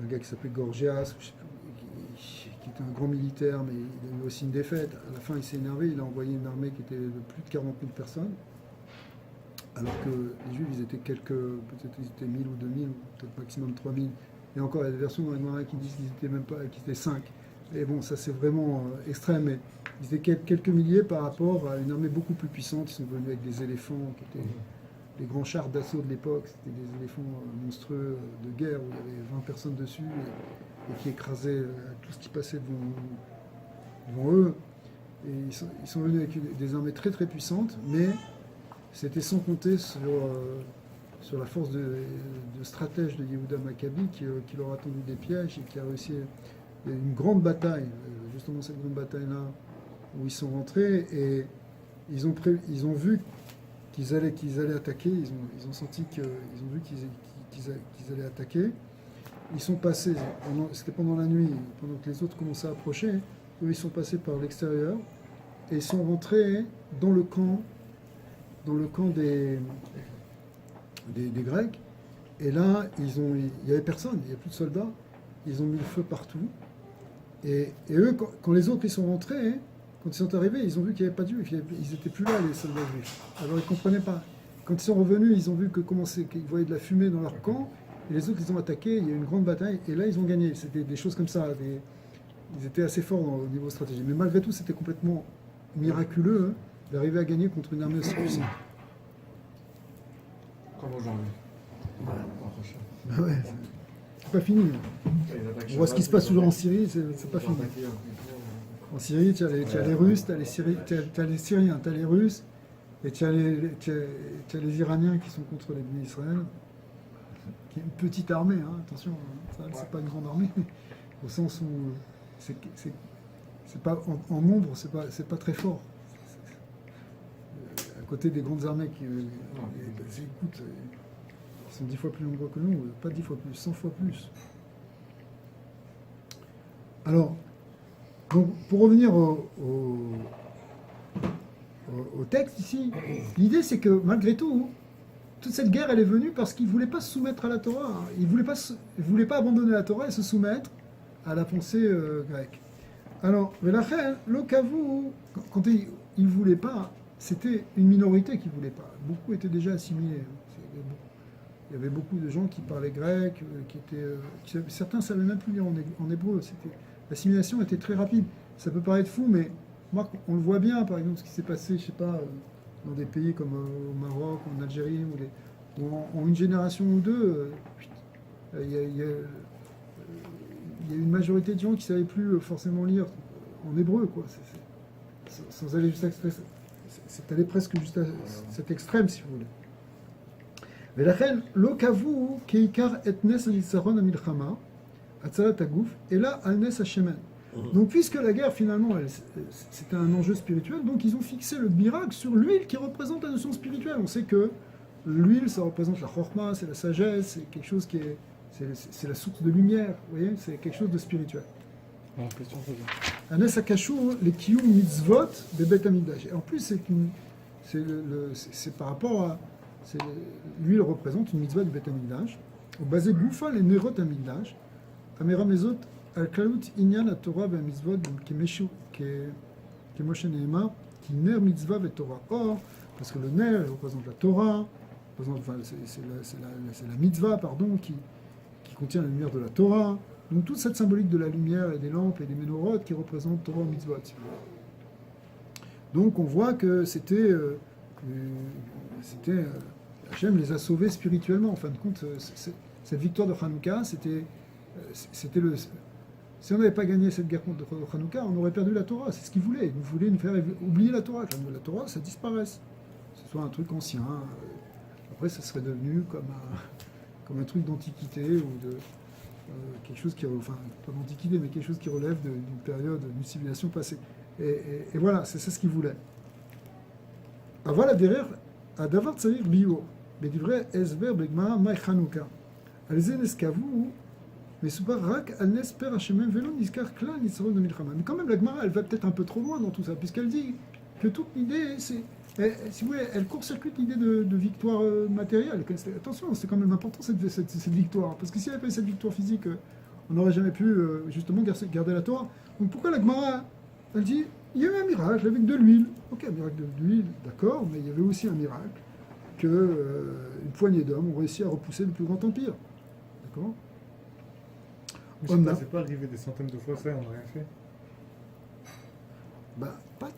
un gars qui s'appelait Gorgias, qui était un grand militaire, mais il a eu aussi une défaite. À la fin, il s'est énervé, il a envoyé une armée qui était de plus de 40 000 personnes. Alors que les Juifs, ils étaient peut-être ils étaient 1000 ou 2000, peut-être maximum 3000. Et encore, il y a des versions dans les Gemara qui disent qu'ils étaient même pas, qu'ils étaient 5. Et bon, ça c'est vraiment extrême, mais ils étaient quelques milliers par rapport à une armée beaucoup plus puissante. Ils sont venus avec des éléphants, qui étaient les grands chars d'assaut de l'époque. C'était des éléphants monstrueux de guerre où il y avait 20 personnes dessus et qui écrasaient tout ce qui passait devant eux. Et ils sont venus avec des armées très très puissantes, mais c'était sans compter sur la force de stratège de Yehuda Maccabi qui leur a tendu des pièges et qui a réussi. Il y a eu une grande bataille, justement cette grande bataille-là, où ils sont rentrés et ils ont vu qu'ils allaient attaquer, ils ont senti ils ont vu qu'ils allaient attaquer. Ils sont passés, c'était pendant la nuit, pendant que les autres commençaient à approcher, eux ils sont passés par l'extérieur et ils sont rentrés dans le camp des Grecs, Et là, il n'y avait personne, il n'y avait plus de soldats. Ils ont mis le feu partout. Et eux, quand les autres ils sont rentrés, hein, quand ils sont arrivés, ils ont vu qu'il n'y avait pas de juifs. Ils n'étaient plus là, les soldats juifs. Alors ils ne comprenaient pas. Quand ils sont revenus, ils ont vu qu'ils voyaient de la fumée dans leur camp. Et les autres, ils ont attaqué. Il y a eu une grande bataille. Et là, ils ont gagné. C'était des choses comme ça. Ils étaient assez forts au niveau stratégique. Mais malgré tout, c'était complètement miraculeux hein, d'arriver à gagner contre une armée aussi puissante. Comme aujourd'hui. Voilà. Ben ouais, c'est pas fini. On voit ce qui se passe toujours en Syrie, c'est pas fini. En Syrie, tu as les Russes, tu as les Syriens, tu as les Russes, et tu as les Iraniens qui sont contre les Israël, qui est une petite armée, hein, attention, hein, c'est pas une grande armée, au sens où c'est pas en nombre, c'est pas très fort. À côté des grandes armées qui écoute, ils sont 10 fois plus nombreux que nous, pas 10 fois plus, 100 fois plus. Alors, donc, pour revenir au texte ici, l'idée c'est que malgré tout, toute cette guerre elle est venue parce qu'ils ne voulaient pas se soumettre à la Torah. Hein. Ils ne voulaient pas abandonner la Torah et se soumettre à la pensée grecque. Alors, Velachel, l'Okavu, quand ils ne voulaient pas, c'était une minorité qui ne voulait pas. Beaucoup étaient déjà assimilés. Il y avait beaucoup de gens qui parlaient grec, certains ne savaient même plus lire en hébreu. L'assimilation était très rapide. Ça peut paraître fou, mais moi, on le voit bien, par exemple, ce qui s'est passé, je sais pas, dans des pays comme au Maroc, en Algérie, où en une génération ou deux, il y a une majorité de gens qui ne savaient plus forcément lire en hébreu, quoi. Sans aller jusqu'à c'est allé presque juste à cet extrême, si vous voulez. ולכן לא קבעו כעיקר את נס הניצחון המלחמה, הצלת הגוף, אלא על נס השמן. Donc puisque la guerre finalement c'était un enjeu spirituel, donc ils ont fixé le miracle sur l'huile qui représente la notion spirituelle. On sait que l'huile ça représente la chorma, c'est la sagesse, c'est quelque chose qui est c'est la source de lumière, vous voyez, c'est quelque chose de spirituel. Anes akashur les kiyum mitzvot bebet hamikdash. En plus c'est par rapport à l'huile représente une mitzvah du Bet Hamikdash. Au basé Goufa, les Nerot Hamikdash, Amera Mezot, Al Klalut Inyan, la Torah, ben mitzvot, qui Moshe Nehemar, qui ner mitzvah ve Torah. Or, parce que le ner représente la Torah, c'est la mitzvah, pardon, qui contient la lumière de la Torah. Donc toute cette symbolique de la lumière et des lampes et des menorot qui représentent Torah ou mitzvot. Donc on voit que c'était Hachem les a sauvés spirituellement. En fin de compte, cette victoire de Hanouka, c'était le. Si on n'avait pas gagné cette guerre contre Hanouka, on aurait perdu la Torah. C'est ce qu'ils voulaient. Ils voulaient nous faire oublier la Torah. Que la Torah, ça disparaisse. Que ce soit un truc ancien. Après, ça serait devenu comme un truc d'antiquité ou de quelque chose qui, enfin, pas d'antiquité, mais quelque chose qui relève d'une période, d'une civilisation passée. Et voilà, c'est ça ce qu'ils voulaient. Voilà derrière. הדבר צריך ביור, בדברי הסבר בגמרא מאי חנוכה. על זה נזכרו, מסופר רק על נס פר השמן ולא נזכר כלל ניצחון במלחמה. Mais quand même, la Gemara, elle va peut-être un peu trop loin dans tout ça, puisqu'elle dit que toute l'idée, si vous voulez, elle court-circuite l'idée de victoire matérielle. Attention, c'est quand même important cette victoire, parce que si elle avait pas eu cette victoire physique, on n'aurait jamais pu justement garder la Torah. Donc pourquoi la Gemara, elle dit il y a eu un miracle avec de l'huile. Ok, un miracle d'huile, d'accord, mais il y avait aussi un miracle que une poignée d'hommes ont réussi à repousser le plus grand empire. D'accord. Mais c'est pas arrivé des centaines de fois ça, on n'a rien fait. Bah, pas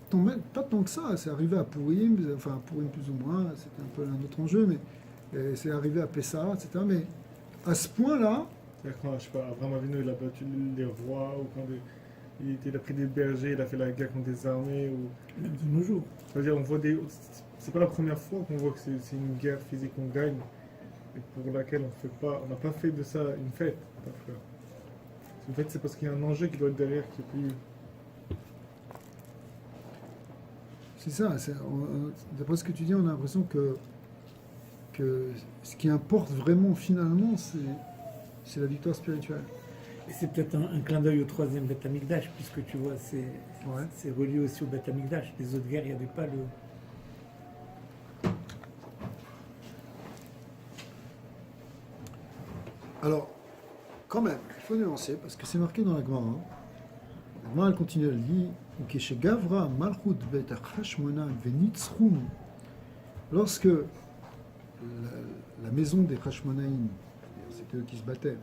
tant que ça. C'est arrivé à Purim, enfin à Purim plus ou moins, c'était un peu un autre enjeu, mais c'est arrivé à Pessah, etc. Mais à ce point-là. C'est-à-dire quand, je sais pas, Abraham Avinu, il a battu les rois, ou quand il a pris des bergers, il a fait la guerre contre des armées. Ou... Même de nos jours. C'est-à-dire, on voit c'est pas la première fois qu'on voit que c'est une guerre physique qu'on gagne, et pour laquelle on n'a pas fait de ça une fête. En fait, c'est parce qu'il y a un enjeu qui doit être derrière qui est plus. C'est ça. D'après ce que tu dis, on a l'impression que ce qui importe vraiment finalement, c'est la victoire spirituelle. Et c'est peut-être un clin d'œil au troisième Beth Amikdash, puisque tu vois, c'est relié aussi au Beth Amikdash. Les autres guerres, il n'y avait pas le. Alors, quand même, il faut nuancer, parce que c'est marqué dans la Gemara. La Gemara, elle continue, elle dit Ukeshe Gavra Malchut Bet Hashmonaim Venitzrum. Lorsque la maison des Hashmonaïm, c'était eux qui se battaient,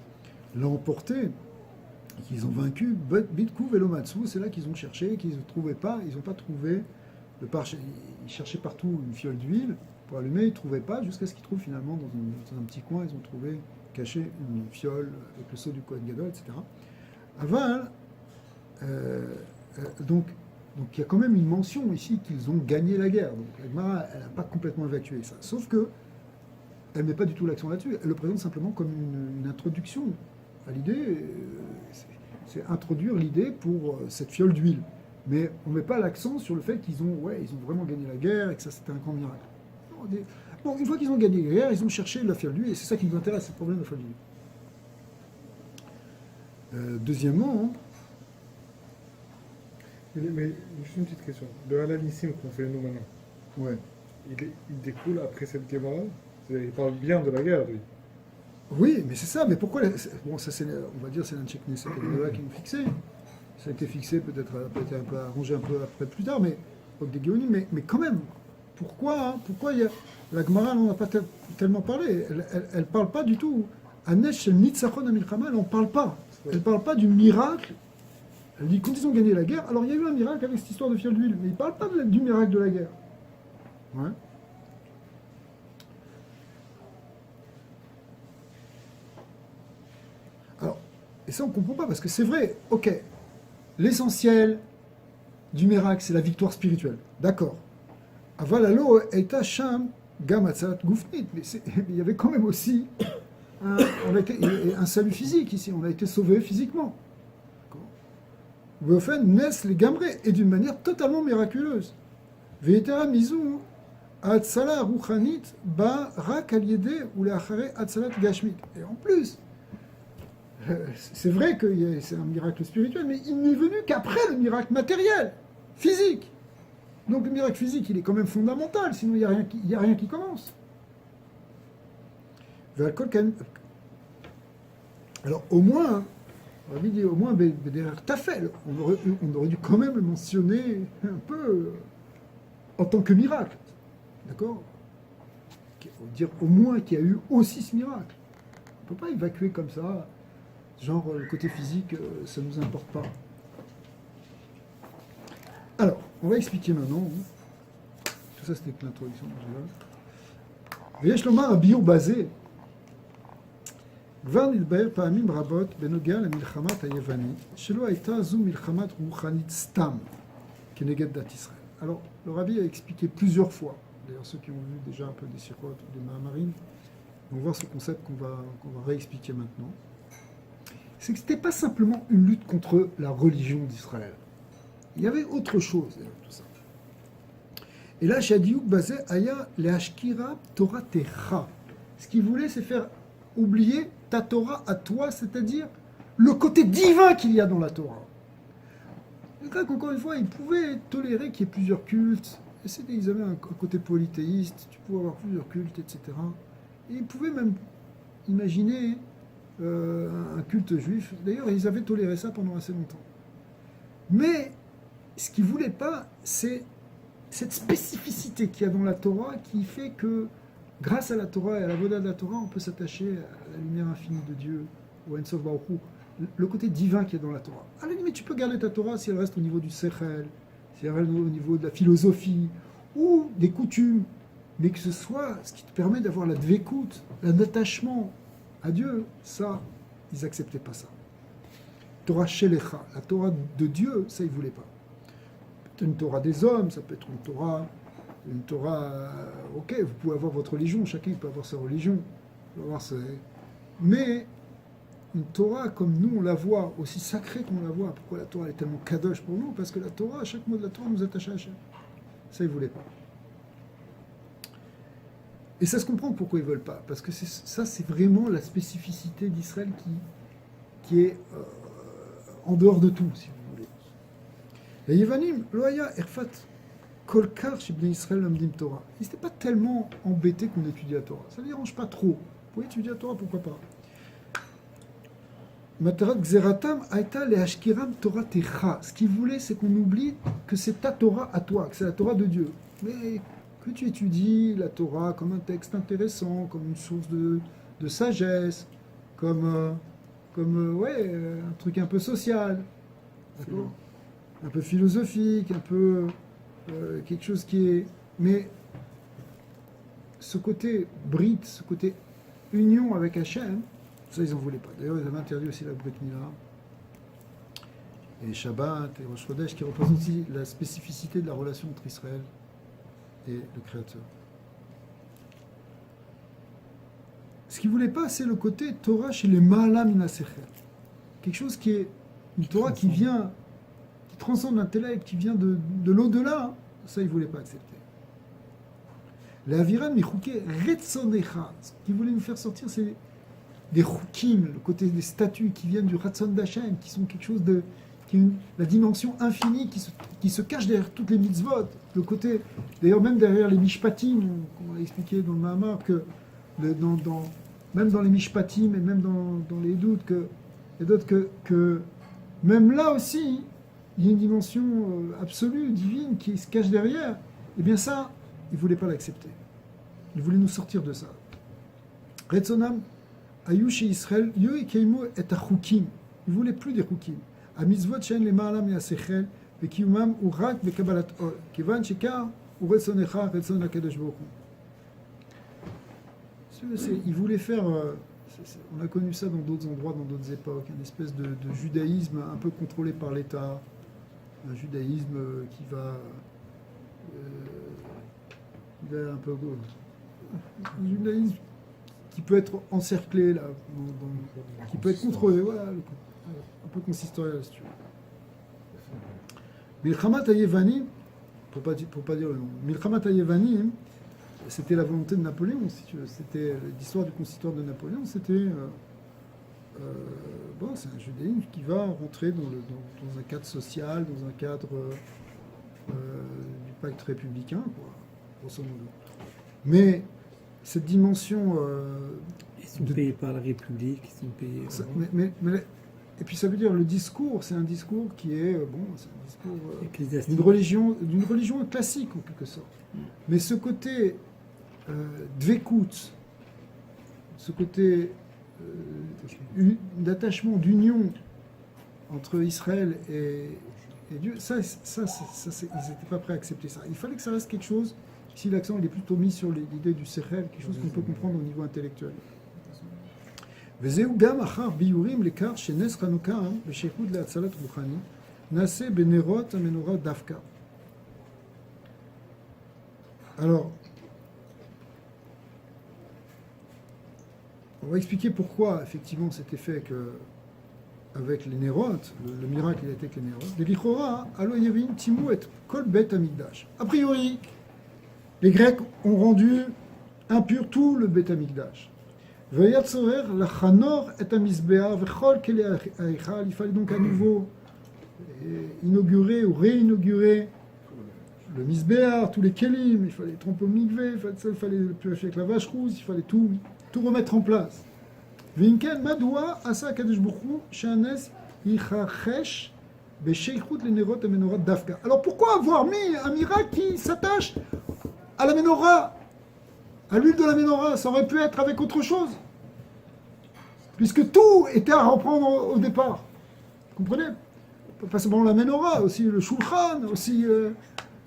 l'a emporté, et qu'ils ont vaincu, Bitkou Velomatsu, c'est là qu'ils ont cherché, qu'ils ne trouvaient pas, ils n'ont pas trouvé le parchemin. Ils cherchaient partout une fiole d'huile pour allumer, ils ne trouvaient pas, jusqu'à ce qu'ils trouvent finalement dans un petit coin, ils ont trouvé caché une fiole avec le sceau du Kohen Gadol, etc. Aval, donc il y a quand même une mention ici qu'ils ont gagné la guerre. Donc la Gemara, elle n'a pas complètement évacué ça. Sauf que elle ne met pas du tout l'accent là-dessus. Elle le présente simplement comme une introduction à l'idée. C'est introduire l'idée pour cette fiole d'huile. Mais on ne met pas l'accent sur le fait qu'ils ont vraiment gagné la guerre et que ça c'était un grand miracle. Bon, une fois qu'ils ont gagné la guerre, ils ont cherché la fiole d'huile et c'est ça qui nous intéresse, c'est le problème de la fiole d'huile. Deuxièmement, Mais juste une petite question. Le Halanissim qu'on fait nous maintenant, ouais. il découle après cette Gemara. Il parle bien de la guerre, lui. Oui, mais c'est ça. Mais pourquoi bon, ça, on va dire, c'est l'Anchek Knesset qui nous fixé. Ça a été fixé, peut-être un peu arrangé un peu après plus tard, mais des Géonim, mais quand même. Pourquoi il y a la Gemara, on n'a pas tellement parlé. Elle parle pas du tout. Anesh el Nitzachon Amilchama, elle n'en parle pas. Elle parle pas du miracle. Elle dit quand ils ont gagné la guerre, alors il y a eu un miracle avec cette histoire de fiole d'huile, mais il ne parle pas du miracle de la guerre. Ouais. Alors, et ça on ne comprend pas, parce que c'est vrai, ok, l'essentiel du miracle, c'est la victoire spirituelle. D'accord. Avalalo eta sham gamatzat gufnit, mais il y avait quand même aussi un salut physique ici, on a été sauvé physiquement. Veofen naissent les gamrés, et d'une manière totalement miraculeuse. Veitera mizou atzala ruchanit ba rak aliede ou leachare atzalat gashmit. Et en plus, c'est vrai que c'est un miracle spirituel, mais il n'est venu qu'après le miracle matériel, physique. Donc le miracle physique, il est quand même fondamental, sinon il n'y a rien qui commence. Alors au moins, Rabbi dit au moins derrière Tafel, on aurait dû quand même le mentionner un peu en tant que miracle. D'accord? Dire au moins qu'il y a eu aussi ce miracle. On ne peut pas évacuer comme ça, genre le côté physique, ça ne nous importe pas. Alors, on va expliquer maintenant. Tout ça, c'était que l'introduction. Veyesh lomar a bio basé. כבר נתבהר פעמים רבות בנוגע למלחמת היוונית, שלא הייתה זו מלחמת רוחנית סתם כנגד דת ישראל. Alors, le rabbi a expliqué plusieurs fois, d'ailleurs ceux qui ont vu déjà un peu des sirotes ou des mahamarines vont voir ce concept qu'on va réexpliquer maintenant. C'est que ce n'était pas simplement une lutte contre la religion d'Israël. Il y avait autre chose derrière tout ça. Et là, Shadiouk basé Aya Leashkira Torah Techa. Ce qu'il voulait, c'est faire oublier ta Torah à toi, c'est-à-dire le côté divin qu'il y a dans la Torah. Les Grecs, encore une fois, ils pouvaient tolérer qu'il y ait plusieurs cultes. Ils avaient un côté polythéiste, tu pouvais avoir plusieurs cultes, etc. Et ils pouvaient même imaginer un culte juif. D'ailleurs, ils avaient toléré ça pendant assez longtemps. Mais ce qu'ils ne voulaient pas, c'est cette spécificité qu'il y a dans la Torah qui fait que grâce à la Torah et à la voda de la Torah, on peut s'attacher à la lumière infinie de Dieu, au En Sof Baruch Hu, le côté divin qui est dans la Torah. À la limite, tu peux garder ta Torah si elle reste au niveau du sechel, si elle reste au niveau de la philosophie, ou des coutumes, mais que ce soit ce qui te permet d'avoir la dvekout, l'attachement à Dieu, ça, ils n'acceptaient pas ça. Torah Shelecha, la Torah de Dieu, ça, ils ne voulaient pas. Peut-être une Torah des hommes, ça peut être une Torah, ok, vous pouvez avoir votre religion, chacun peut avoir sa religion, mais une Torah comme nous on la voit, aussi sacrée qu'on la voit. Pourquoi la Torah est tellement kadosh pour nous? Parce que la Torah, chaque mot de la Torah nous attache à Hachem. Ça, ils ne voulaient pas. Et ça se comprend pourquoi ils ne veulent pas, parce que ça, c'est vraiment la spécificité d'Israël qui est en dehors de tout, si vous voulez. Les Yevanim, Loaya, Erfat, Kolkar chez Bnei Israël Lamdim Torah. Ils n'étaient pas tellement embêtés qu'on étudie la Torah. Ça ne les dérange pas trop. Vous pouvez étudier la Torah, pourquoi pas. Matarat Xeratam Aita Leashkiram Torah Techa. Ce qu'il voulait, c'est qu'on oublie que c'est ta Torah à toi, que c'est la Torah de Dieu. Mais que tu étudies la Torah comme un texte intéressant, comme une source de sagesse, comme un truc un peu social, d'accord, un peu philosophique, un peu quelque chose qui est... Mais ce côté brite, ce côté union avec Hachem, ça ils n'en voulaient pas. D'ailleurs, ils avaient interdit aussi la Brit Mila, et Shabbat, et Rosh Chodesh, qui représentent aussi la spécificité de la relation entre Israël et le Créateur. Ce qu'ils ne voulaient pas, c'est le côté Torah chez les Ma'ala Min HaSechel. Quelque chose qui est une Torah qui vient, qui transcende l'intellect, qui vient de l'au-delà. Hein. Ça, ils ne voulaient pas accepter. Les Aviran Michouké Retzonecha. Ce qu'ils voulaient nous faire sortir, c'est des Choukim, le côté des statuts qui viennent du Ratzon d'Hachem, qui sont quelque chose de... la dimension infinie qui se cache derrière toutes les mitzvot. Le côté, d'ailleurs, même derrière les mishpatim, on a expliqué dans le Mahamar que même dans les mishpatim et même dans les doutes, que même là aussi, il y a une dimension absolue, divine, qui se cache derrière. Eh bien ça, ils ne voulaient pas l'accepter. Ils voulaient nous sortir de ça. Retzonam, Ayushi Israël, Yoekeimu et Achukim. Ils ne voulaient plus des Chukim. המצוות שאין למעלה מהשכל וקיומם הוא רק בקבלת עול, כיוון שכך הוא רצונך, רצון הקדוש ברוך הוא. Il voulait faire, on a connu ça dans d'autres endroits, dans d'autres époques, une espèce de judaïsme un peu contrôlé par l'État, un judaïsme qui va un peu, un judaïsme qui peut être encerclé là, qui peut être contrôlé, voilà. Un peu consistorial, si tu veux. Milchamat HaYevanim, pour pas dire le nom, Milchamat HaYevanim, c'était la volonté de Napoléon, si tu veux. C'était l'histoire du consistoire de Napoléon, c'était... c'est un judaïsme qui va rentrer dans un cadre social, dans un cadre du pacte républicain, quoi, grosso modo. Mais cette dimension... ils sont payés par la République, ils sont payés... Et puis ça veut dire le discours, c'est un discours qui est c'est un discours d'une religion classique en quelque sorte. Mais ce côté dvekut, ce côté d'attachement, d'union entre Israël et Dieu, ça ils n'étaient pas prêts à accepter ça. Il fallait que ça reste quelque chose. Ici l'accent il est plutôt mis sur l'idée du sechel, quelque chose qu'on peut comprendre au niveau intellectuel. וזהו גם אחר ביורים לכך שנס חנוכה בשייכות להצלת רוחני נעשה בנרות המנורה דווקא. Alors, on va expliquer pourquoi effectivement c'était fait avec les nérotes, le miracle il a été avec les nérotes. Delichora, alo yevin timu et kol bet hamikdash. A priori, les Grecs ont rendu impur tout le bet hamikdash. Il fallait donc à nouveau inaugurer ou réinaugurer le misbéar, tous les kelim, il fallait tremper au mikvé, il fallait purifier avec la vache rousse, il fallait tout remettre en place. Alors pourquoi avoir mis un miracle qui s'attache à la menorah, à l'huile de la menorah? Ça aurait pu être avec autre chose. Puisque tout était à reprendre au départ. Vous comprenez? Pas seulement la menorah, aussi le shulchan, aussi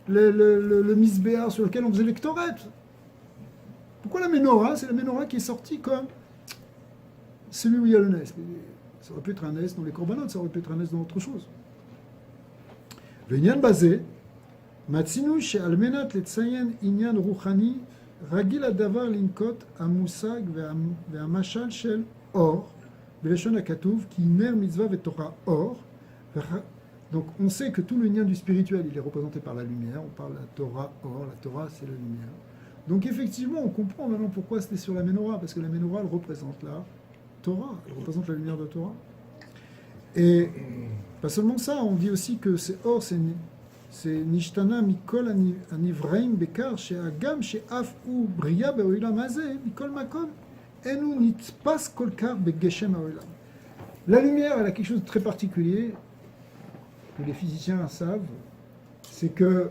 le misbéar sur lequel on faisait les ktoret. Pourquoi la menorah? C'est la menorah qui est sortie comme celui où il y a le nes. Ça aurait pu être un nes dans les corbanotes, ça aurait pu être un nes dans autre chose. V'inyan basé, matzinu she'almenat letzayen inyan ruchani ragil adavar linkot amusag ve'amashal shel or, Beleshon HaKatuv, qui ner mitzvah ve'torah or. Donc on sait que tout le lien du spirituel, il est représenté par la lumière. On parle de la Torah or, la Torah c'est la lumière. Donc effectivement, on comprend maintenant pourquoi c'était sur la menorah, parce que la menorah, elle représente la Torah, elle représente la lumière de la Torah. Et pas seulement ça, on dit aussi que c'est or, c'est nishtana mikol anivraim bekar she'agam she'af u bria be'olam hazeh mikol makom enu nitpas kol kar begeshem ha'olam. La lumière, elle a quelque chose de très particulier, que les physiciens savent, c'est que,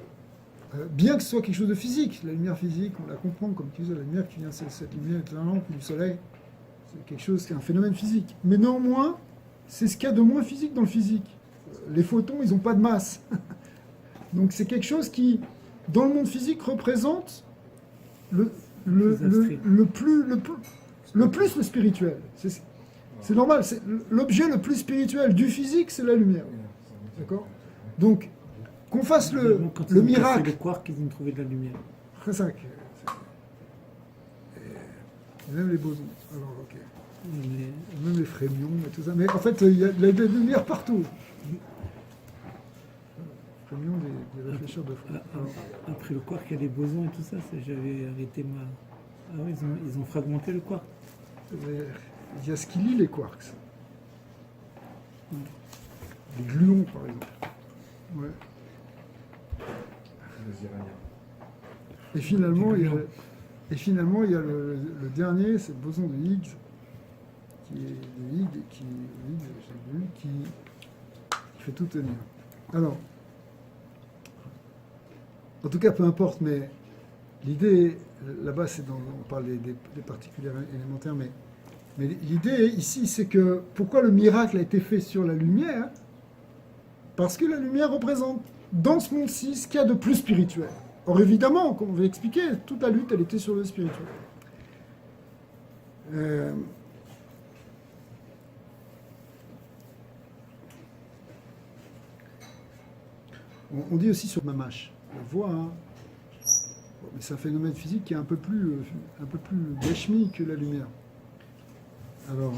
bien que ce soit quelque chose de physique, la lumière physique, on la comprend, comme tu disais, la lumière qui vient, cette lumière de la lampe du soleil, c'est quelque chose, c'est un phénomène physique. Mais néanmoins, c'est ce qu'il y a de moins physique dans le physique. Les photons, ils n'ont pas de masse. Donc c'est quelque chose qui, dans le monde physique, représente le plus le spirituel. C'est normal. L'objet le plus spirituel du physique, c'est la lumière. D'accord ? Donc, qu'on fasse le Quand ils ont cassé miracle. le quark, ils ont trouvé de la lumière. Très simple. Même les bosons. Alors, ok. Mais- Même les frémions et tout ça. Mais en fait, il y a de la lumière partout. Frémions des réfléchisseurs de fou. Alors, Après le quark, il y a les bosons et tout ça. J'avais arrêté ma. Ah oui, ils ont fragmenté le quark. il y a ce qui lie les quarks. Les gluons, par exemple. Ouais. Les Iraniens. Et finalement, il y a le dernier, c'est le boson de Higgs, qui fait tout tenir. Alors, en tout cas, peu importe, mais l'idée, là-bas, on parle des particules élémentaires, mais l'idée ici, c'est que pourquoi le miracle a été fait sur la lumière? Parce que la lumière représente, dans ce monde-ci, ce qu'il y a de plus spirituel. Or, évidemment, comme on va expliquer, toute la lutte, elle était sur le spirituel. On dit aussi sur Mamash, la voix, hein. Bon, mais c'est un phénomène physique qui est un peu plus gashmi que la lumière. Alors,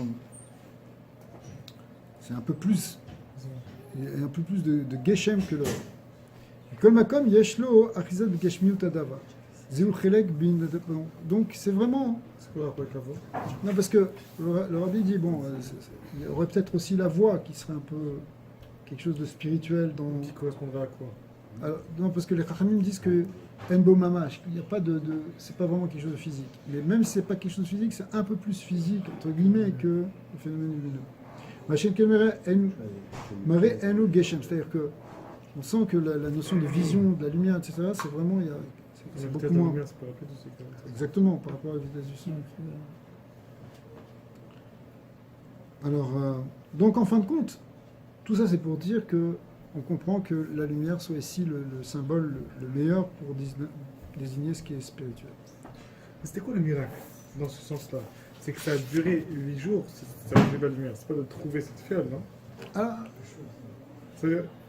c'est un peu plus, il y a un peu plus de geshem que l'autre. Kol makom yeshlo achizat begashmiut adava. Zeu chelek bin. Donc c'est vraiment. C'est quoi le rapport avec la voix? Non, parce que le rabbi dit bon, il y aurait peut-être aussi la voix qui serait un peu quelque chose de spirituel dans. Qui correspondrait à quoi? Alors, non, parce que les Chachamim disent que Enbo Mamash, il n'y a pas c'est pas vraiment quelque chose de physique. Mais même si c'est pas quelque chose de physique, c'est un peu plus physique, entre guillemets, que le phénomène lumineux. Machin Kemere Enu Geshem, c'est-à-dire que on sent que la notion de vision, de la lumière, etc., c'est vraiment, c'est La beaucoup vitesse de la moins. lumière, c'est pas rapide, c'est quand même- Exactement, par rapport à la vitesse du son. Alors, donc en fin de compte, tout ça c'est pour dire que on comprend que la lumière soit ici le symbole le meilleur pour désigner ce qui est spirituel. Mais c'était quoi le miracle dans ce sens-là? C'est que ça a duré 8 jours, ça a duré la lumière. C'est pas de trouver cette fiole, non? Ah,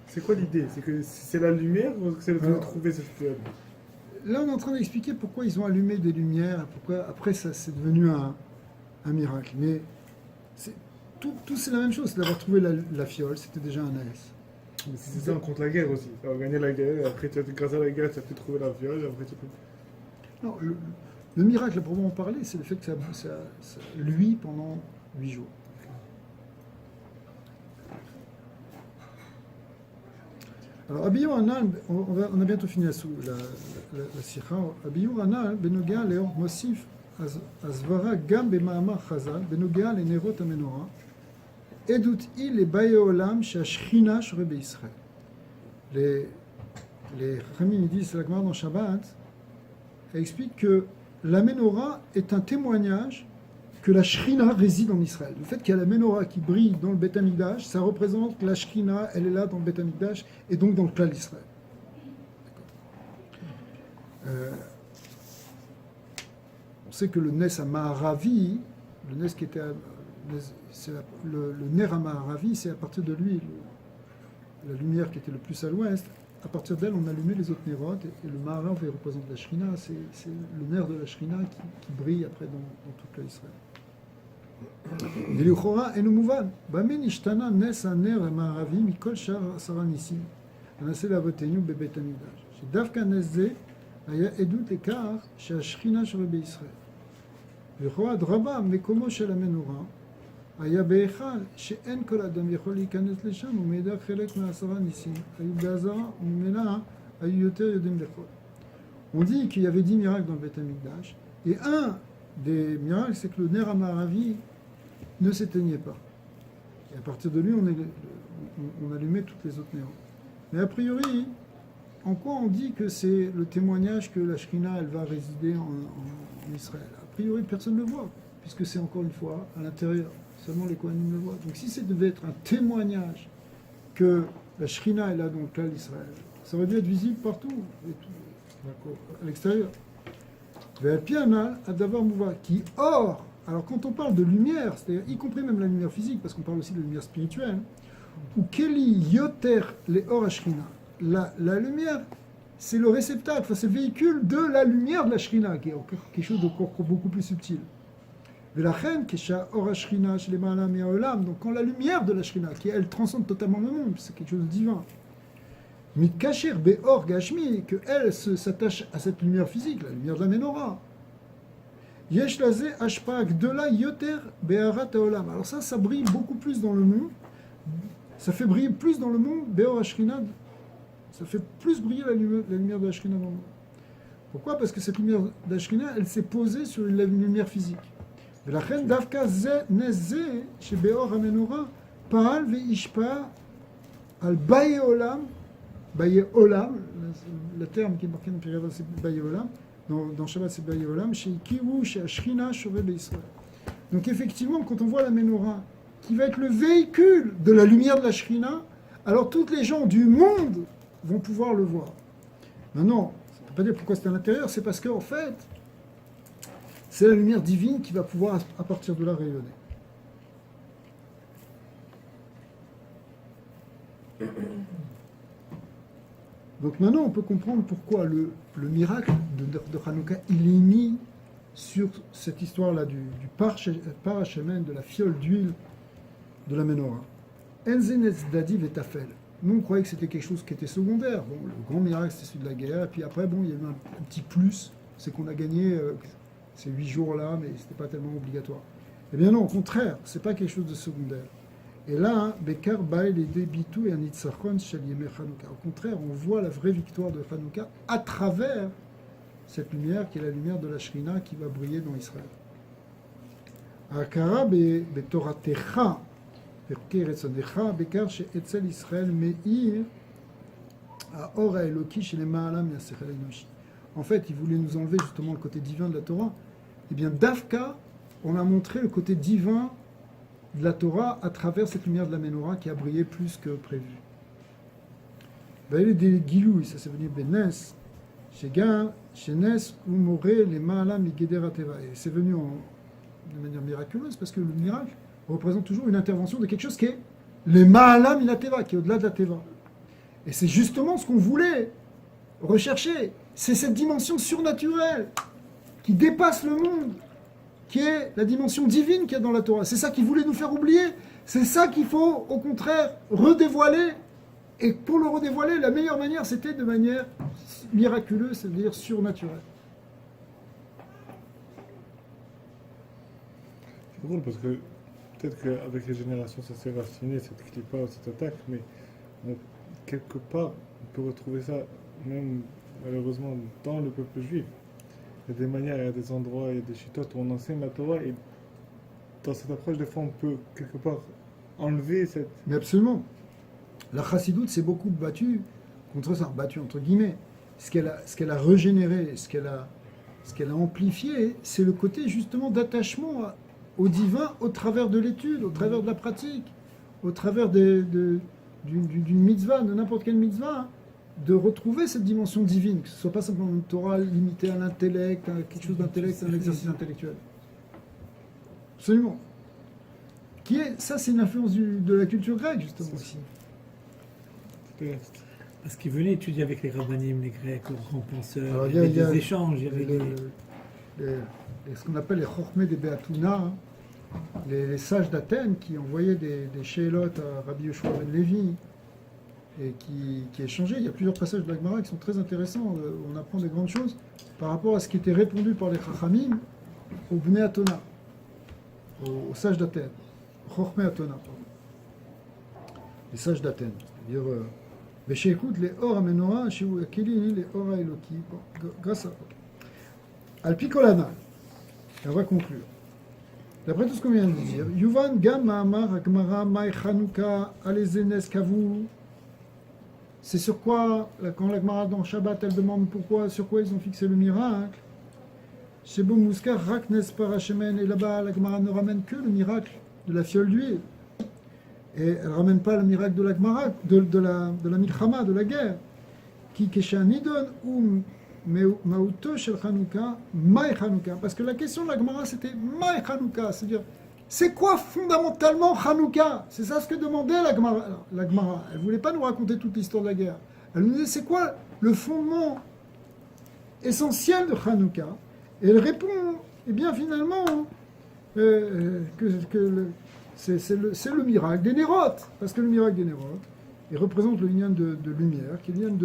C'est quoi l'idée? C'est que c'est la lumière ou c'est de Alors- trouver cette fiole? là on est en train d'expliquer pourquoi ils ont allumé des lumières, pourquoi après ça c'est devenu un miracle. Mais tout c'est la même chose, c'est d'avoir trouvé la fiole, c'était déjà un aïs. Mais si c'est ça, on compte la guerre aussi. Tu as gagné la guerre, après grâce à la guerre, tu as pu trouver la fiole, après tu peux... Non, le miracle à proprement parler, c'est le fait que ça luit pendant 8 jours. Alors, Abiyur Anal, on a bientôt fini la sikha. Abiyur Anal, Benogea Léor Mosif, Azvara Gam Bema'amar Chazal, Benogea le Nerot Amenora, Edut il les Baye Olam, Shashrina Shorebe Israël. Les Ramim disent, c'est la Gemara dans Shabbat, elle explique que la menorah est un témoignage que la Shrina réside en Israël. Le fait qu'il y a la menorah qui brille dans le Beth Amikdash, ça représente que la Shrina, elle est là dans le Beth Amikdash et donc dans le clan d'Israël. On sait que le Nes à Maharavi, le Nes qui était le Ner à Maharavi, c'est à partir de lui la lumière qui était le plus à l'ouest. À partir d'elle, on allumait les autres nérotes et le Maharav représente la Shrina, c'est le nerf de la Shrina qui brille après dans toute l'Israël. Et le Chora et le Mouvan, Bamen Ishtana Nes Aner Maharavi Mikol Shar Asara Nissim, Anase Lavotenu Bebet Amidash. Davka Nesze Aya Edut Ekar Shashchina Shorebe Israël. Le Chora Draba Mekomo Shel Amenora. היה בהיכל שאין כל אדם יכול להיכנס לשם ומאידך חלק מעשרה ניסים היו בעזרה וממילא היו יותר יודעים לאכול. On dit qu'il y avait 10 miracles dans le Beth Amikdash et un des miracles c'est que le Ner HaMaharavi ne s'éteignait pas. Et à partir de lui, on allumait toutes les autres néons. Mais a priori, en quoi on dit que c'est le témoignage que la Shrina, elle va résider en Israël? A priori, personne ne le voit, puisque c'est encore une fois à l'intérieur. Seulement les Kohanim le voient. Donc si ça devait être un témoignage que la Shrina est là, donc là, l'Israël, ça aurait dû être visible partout, et tout, à l'extérieur. Pianal, Adavar Mouva, qui or, alors quand on parle de lumière, c'est-à-dire y compris même la lumière physique, parce qu'on parle aussi de lumière spirituelle, ou Keli Yoter les Or Ashrina, la lumière, c'est le réceptacle, enfin, c'est le véhicule de la lumière de la Shrina, qui est quelque chose de beaucoup plus subtil. La reine, donc quand la lumière de la Shrina, qui elle transcende totalement le monde, c'est quelque chose de divin. Mitkacher beor gashmi, que elle s'attache à cette lumière physique, la lumière de la menorah. Yesh laze ashpak de la yoter be'arat haolam. Alors ça brille beaucoup plus dans le monde. Ça fait briller plus dans le monde beor ashrina. Ça fait plus briller la lumière de la Shrina dans le monde. Pourquoi? Parce que cette lumière de la Shrina, elle s'est posée sur une lumière physique. La reine d'Afka neze chez beor amenora paal ve'ishpa al baye olam. Baye Olam, le terme qui est marqué dans Pirava, c'est Baye Olam. Dans Shabbat, c'est Baye Olam. Chez Kiwu, chez Ashrina, Shovel Israël. Donc, effectivement, quand on voit la menorah, qui va être le véhicule de la lumière de la Shrina, alors toutes les gens du monde vont pouvoir le voir. Maintenant, ça ne peut pas dire pourquoi c'est à l'intérieur, c'est parce qu'en fait, c'est la lumière divine qui va pouvoir, à partir de là, rayonner. Donc maintenant, on peut comprendre pourquoi le miracle de Hanouka, il est mis sur cette histoire-là du parachemène, de la fiole d'huile de la menorah. Enzenetz Dadi Vetafel. Nous, on croyait que c'était quelque chose qui était secondaire. Bon, le grand miracle, c'était celui de la guerre. Et puis après, bon, il y a eu un petit plus. C'est qu'on a gagné ces 8 jours-là, mais ce n'était pas tellement obligatoire. Eh bien non, au contraire, ce n'est pas quelque chose de secondaire. Et là, Bekar Bail et Debitou et Anitzachon Shalieme Hanouka. Au contraire, on voit la vraie victoire de Hanouka à travers cette lumière qui est la lumière de la Shrina qui va briller dans Israël. Akara Betoratecha, Perkeretzonecha, Bekar Sheetzel Israël Meir, à Ora Eloki chez les Maalam Yasechel Enoshi. En fait, il voulait nous enlever justement le côté divin de la Torah. Eh bien, d'Afka, on a montré le côté divin de la Torah à travers cette lumière de la menorah qui a brillé plus que prévu. Il des Gilou, ça c'est venu Benes, chez Nes, Umoré, les Maalam et Gederateva. Et c'est venu de manière miraculeuse parce que le miracle représente toujours une intervention de quelque chose qui est les Maalam et Teva, qui est au-delà de la Teva. Et c'est justement ce qu'on voulait rechercher. C'est cette dimension surnaturelle qui dépasse le monde, qui est la dimension divine qu'il y a dans la Torah. C'est ça qu'il voulait nous faire oublier. C'est ça qu'il faut, au contraire, redévoiler. Et pour le redévoiler, la meilleure manière, c'était de manière miraculeuse, c'est-à-dire surnaturelle. C'est drôle parce que peut-être qu'avec les générations, ça s'est raffiné, cette clipa ou cette attaque, mais quelque part, on peut retrouver ça, même malheureusement, dans le peuple juif. Il y a des manières, il y a des endroits, il y a des chitotes où on enseigne la Torah et dans cette approche, des fois, on peut quelque part enlever cette... Mais absolument. La chassidoute s'est beaucoup battue contre ça, battue entre guillemets. Ce qu'elle a régénéré, ce qu'elle a amplifié, c'est le côté justement d'attachement au divin au travers de l'étude, au travers de la pratique, au travers d'une mitzvah, de n'importe quelle mitzvah, de retrouver cette dimension divine, que ce ne soit pas simplement une Torah limitée à l'intellect, à quelque chose d'intellect, un exercice intellectuel. Absolument. Ça, c'est une influence de la culture grecque, justement, aussi. Parce qu'ils venaient étudier avec les rabbinim, les Grecs, les grands penseurs. Alors, il y avait des échanges. Il y avait ce qu'on appelle les Chochmé des Beatuna, les sages d'Athènes qui envoyaient des Sheilot à Rabbi Yoshua ben Levi et qui échangeaient. Il y a plusieurs passages de la Gemara qui sont très intéressants. On apprend des grandes choses par rapport à ce qui était répondu par les Chachamim au Bnei Atona, aux sages d'Athènes. Chochmé Atona, pardon. Les sages d'Athènes. C'est-à-dire, écoute les Or Amenoa, chez Akeli, les Or Eloki. Grâce à. Alpikolana. Et on va conclure. D'après tout ce qu'on vient de dire, Yuvan Gam Ma'amar Agmara Mai Chanukah Alezenes Kavu. C'est sur quoi, quand la Gemara dans Shabbat, elle demande pourquoi, sur quoi ils ont fixé le miracle. Shebo Muskar Raknes Parashemen, et là-bas, la Gemara ne ramène que le miracle de la fiole d'huile. Et elle ne ramène pas le miracle de la Gemara, de la Milchama, de la guerre. Qui Keshan Nidon ou Mauto Shel Chanukah, Mai Chanukah. Parce que la question de la Gemara, c'était Mai Chanukah, c'est-à-dire, c'est quoi fondamentalement Hanouka? C'est ça ce que demandait la Gemara. Elle ne voulait pas nous raconter toute l'histoire de la guerre. Elle nous disait c'est quoi le fondement essentiel de Hanouka? Et elle répond, eh bien finalement, c'est le miracle des Nérotes. Parce que le miracle des Nérotes, il représente le lien de lumière, qui est le lien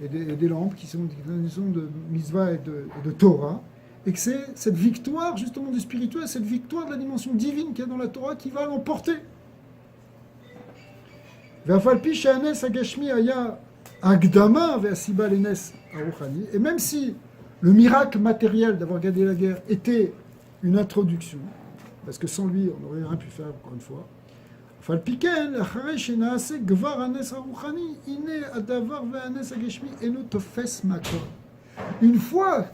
et des lampes, qui sont de Mitzvah et de Torah. Et que c'est cette victoire, justement, du spirituel, cette victoire de la dimension divine qu'il y a dans la Torah qui va l'emporter. Et même si le miracle matériel d'avoir gagné la guerre était une introduction, parce que sans lui, on n'aurait rien pu faire, encore une fois, une fois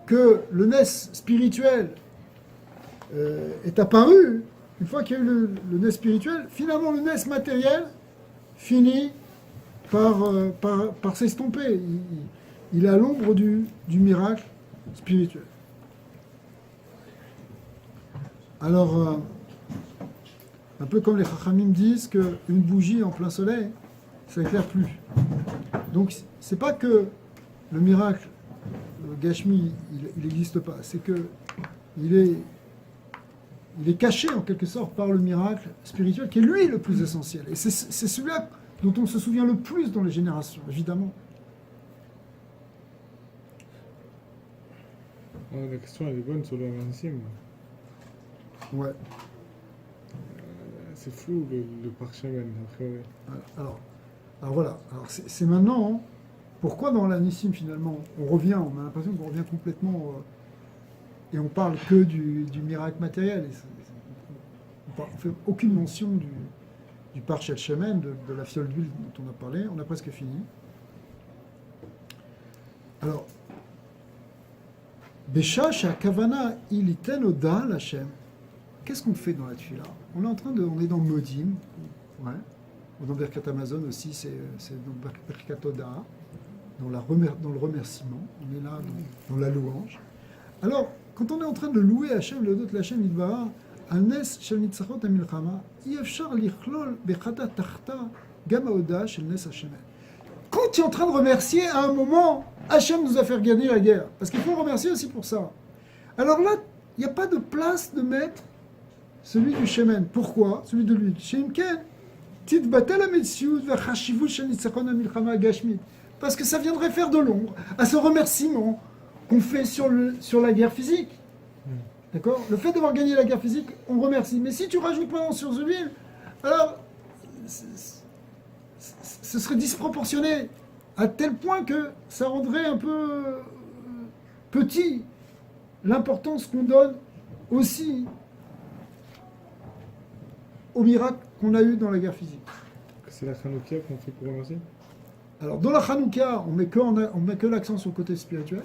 que le NES spirituel est apparu, une fois qu'il y a eu le NES spirituel, finalement le NES matériel finit par s'estomper. Il est à l'ombre du miracle spirituel. Alors, un peu comme les Chachamim disent qu'une bougie en plein soleil, ça éclaire plus. Donc, c'est pas que le miracle Gashmi, il n'existe pas. C'est que il est caché en quelque sorte par le miracle spirituel qui est lui le plus essentiel. Et c'est celui-là dont on se souvient le plus dans les générations, évidemment. La question elle est bonne sur le Nissim. Ouais. C'est flou le Parchemen. Alors voilà. Alors c'est maintenant. Hein. Pourquoi dans la Nissim finalement on a l'impression qu'on revient complètement et on parle que du miracle matériel. On ne fait aucune mention du Parshel Shemen, de la fiole d'huile dont on a parlé. On a presque fini. Alors, Beshash Kavana iliten oda l'Hachem. Qu'est-ce qu'on fait dans la tuile là? On est dans Modim, ouais. Dans Birkat Amazon aussi, c'est dans Birkat Oda. Dans le remerciement, on est là dans la louange. Alors, quand on est en train de louer Hachem, le dot l'Hachem Yidbarach, Al-Nes Shel Nitzachot HaMilchama, Yefshar Lichlol Bechata Tachta Gam Haoda Shel Nes Hashem. Quand tu es en train de remercier, à un moment, Hachem nous a fait gagner la guerre. Parce qu'il faut remercier aussi pour ça. Alors là, il n'y a pas de place de mettre celui du Shemen. Pourquoi? Celui de l'huile. Shemken, Titbatel HaMetziut V'Chashivut Shel Nitzachot HaMilchama Gashmit. Parce que ça viendrait faire de l'ombre à ce remerciement qu'on fait sur la guerre physique. D'accord? Le fait d'avoir gagné la guerre physique, on remercie. Mais si tu rajoutes pas sur l'huile, alors ce serait disproportionné à tel point que ça rendrait un peu petit l'importance qu'on donne aussi au miracle qu'on a eu dans la guerre physique. C'est la Hanouka qu'on fait pour remercier? Alors, dans la Hanouka, on met que l'accent sur le côté spirituel,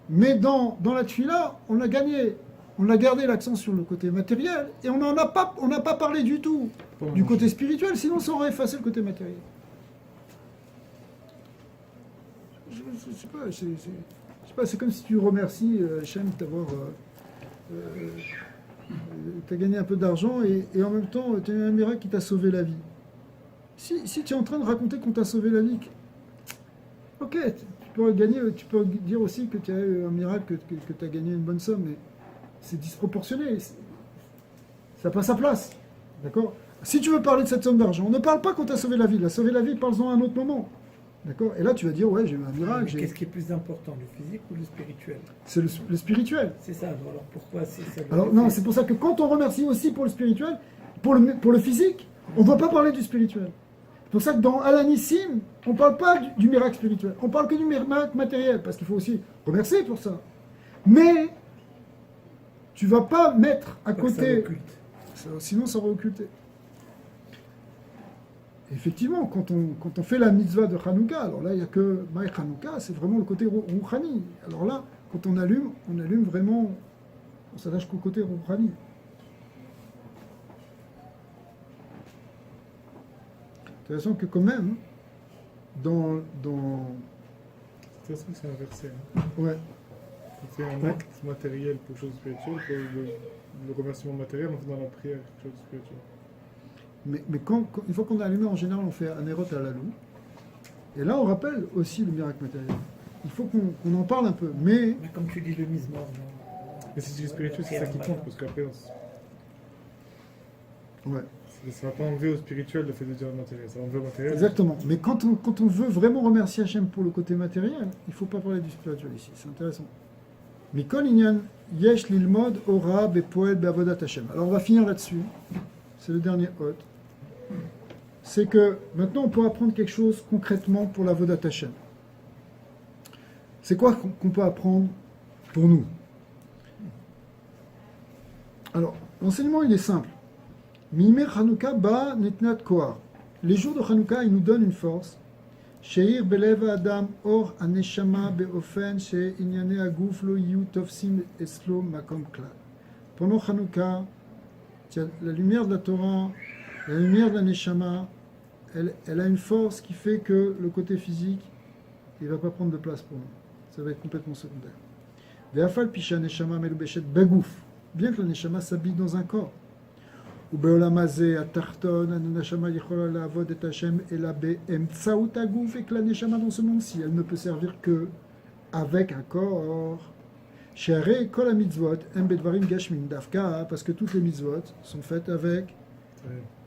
mais dans la Tfila, on a gardé l'accent sur le côté matériel, et on n'a pas parlé du tout du côté spirituel, sinon ça aurait effacé le côté matériel. Je sais pas, c'est comme si tu remercies Hachem d'avoir... tu as gagné un peu d'argent, et en même temps, tu as eu un miracle qui t'a sauvé la vie. Si tu es en train de raconter qu'on t'a sauvé la vie, ok, tu peux dire aussi que tu as eu un miracle, que tu as gagné une bonne somme, mais c'est disproportionné. Ça n'a pas sa place. D'accord? Si tu veux parler de cette somme d'argent, on ne parle pas qu'on t'a sauvé la vie. La sauver la vie, parle-en à un autre moment. D'accord? Et là, tu vas dire, ouais, j'ai eu un miracle. Qu'est-ce qui est plus important, le physique ou le spirituel? C'est le spirituel. C'est ça, alors pourquoi c'est ça? Alors non, c'est pour ça que quand on remercie aussi pour le spirituel, pour le physique, on ne doit pas parler du spirituel. C'est pour ça que dans Alanissim, on ne parle pas du miracle spirituel, on parle que du miracle matériel, parce qu'il faut aussi remercier pour ça. Mais tu vas pas mettre à Pas que ça côté, occulte. sinon ça va occulter. Effectivement, quand on fait la mitzvah de Hanouka, alors là, il n'y a que Maï Hanouka, c'est vraiment le côté Rouhani. Alors là, quand on allume vraiment, on s'attache qu'au côté Rouhani. Intéressant que quand même, dans C'est intéressant que c'est inversé. Hein. ouais, On fait un acte matériel pour chose spirituelle, pour le remerciement matériel, on fait dans la prière quelque chose de spirituel. mais une fois qu'on a allumé, en général, on fait un érot à la loue. Et là, on rappelle aussi le miracle matériel. Il faut qu'on en parle un peu, mais Mais comme tu dis, le mise-mort. Mais si c'est spirituel, c'est ça qui compte, parce qu'après, ouais. ça va pas enlever au spirituel le fait de dire le matériel, ça va enlever au matériel. Exactement. Mais quand on veut vraiment remercier Hachem pour le côté matériel, il ne faut pas parler du spirituel ici. C'est intéressant. Mikol inyan yesh lilmod ora bepoel beavodat Hachem. Alors on va finir là-dessus. C'est le dernier hôte. C'est que maintenant on peut apprendre quelque chose concrètement pour l'avodat Hachem. C'est quoi qu'on peut apprendre pour nous? Alors, l'enseignement il est simple. Mimer Hanouka ba netnat koar. Les jours de Hanouka, ils nous donnent une force. Sheir belev adam or aneshama beofen she inyane aguf lo yu tofsim eslo makom klal. Pendant Hanouka, la lumière de la Torah, la lumière de la neshama, elle a une force qui fait que le côté physique, il ne va pas prendre de place pour nous. Ça va être complètement secondaire. Ve'afal pisha neshama melubeshet bagouf. Bien que la neshama s'habille dans un corps. ובעולם הזה, התחתון, הנשמה יכולה לעבוד את השם אלא באמצעות הגוף, et que la neshama dans ce monde-ci, elle ne peut servir que avec un corps. שהרי כל המצוות הם בדברים גשמיים דווקא, parce que toutes les mitzvot sont faites avec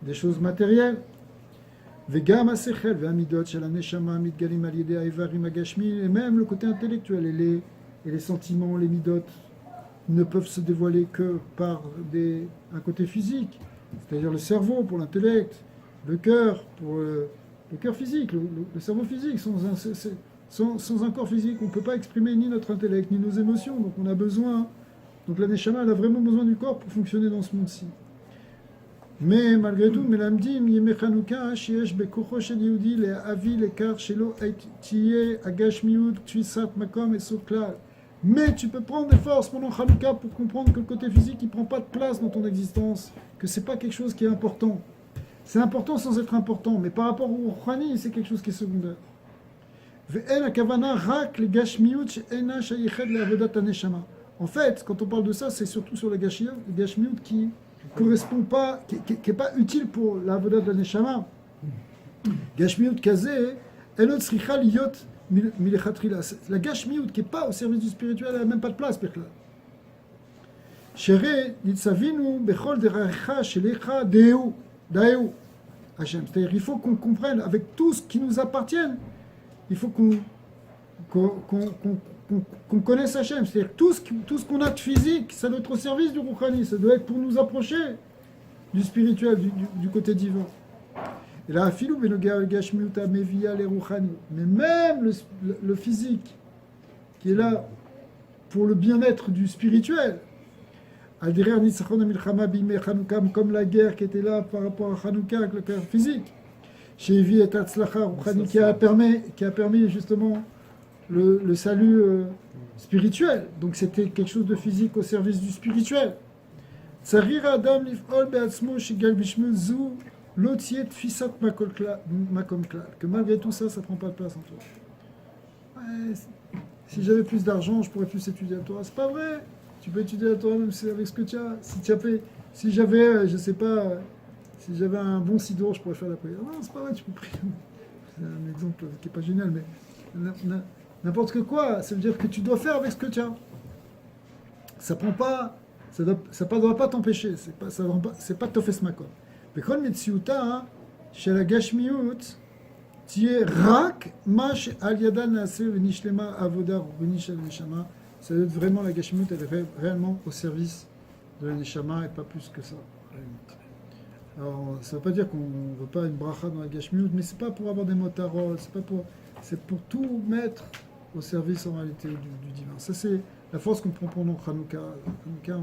des choses matérielles. וגם השכל והמידות של הנשמה מתגלים על ידי האיברים הגשמיים, et même le côté intellectuel et les sentiments, les midot, ne peuvent se dévoiler que par un côté physique, c'est-à-dire le cerveau pour l'intellect, le cœur pour le cœur physique, le cerveau physique. Sans un corps physique, on ne peut pas exprimer ni notre intellect, ni nos émotions, donc on a besoin, donc la Neshama, elle a vraiment besoin du corps pour fonctionner dans ce monde-ci. Mais malgré tout, מלמדים ימי חנוכה שיש בכוחו של יהודי להביא לכך שלא תהיה הגשמיות תפיסת מקום וסוף כלל. Mais tu peux prendre des forces pendant Hanouka pour comprendre que le côté physique, il ne prend pas de place dans ton existence, que ce n'est pas quelque chose qui est important. C'est important sans être important, mais par rapport au Rouhani, c'est quelque chose qui est secondaire. En fait, quand on parle de ça, c'est surtout sur la Gashmiyut qui correspond pas, qui n'est pas utile pour la Avodat de Neshama. Gashmiyut kazé, elot tzricha liyot. La gashmiyut qui n'est pas au service du spirituel, elle n'a même pas de place. C'est-à-dire, il faut qu'on comprenne avec tout ce qui nous appartient, il faut qu'on connaisse Hachem. C'est-à-dire, tout ce qu'on a de physique, ça doit être au service du Rouhani, ça doit être pour nous approcher du spirituel, du côté divin. Et là, mais même le physique, qui est là pour le bien-être du spirituel, comme la guerre qui était là par rapport à Hanouka avec le cœur physique, qui a permis justement le salut spirituel. Donc c'était quelque chose de physique au service du spirituel. Que malgré tout ça, ça ne prend pas de place en toi. Ouais, si j'avais plus d'argent, je pourrais plus étudier la Torah. C'est pas vrai. Tu peux étudier la Torah même avec ce que tu as. Si j'avais, je sais pas, si j'avais un bon sidour, je pourrais faire la prière. Non, c'est pas vrai, tu peux prier. C'est un exemple qui n'est pas génial, mais n'importe quoi, ça veut dire que tu dois faire avec ce que tu as. Ça prend pas, ça doit pas t'empêcher. C'est pas tofes makom. בכל מציאותה של הגשמיות תהיה רק מה שעל ידה נעשה ונשלמה עבודה רוחנית של הנשמה. Ça doit être vraiment la gashmiyut, elle est réellement au service de la neshama et pas plus que ça. Alors ça ne veut pas dire qu'on ne veut pas une bracha dans la gashmiyut, mais c'est pas pour avoir des motarot, c'est pour tout mettre au service en réalité du divin. Ça c'est la force qu'on prend pendant Hanouka. Hanouka,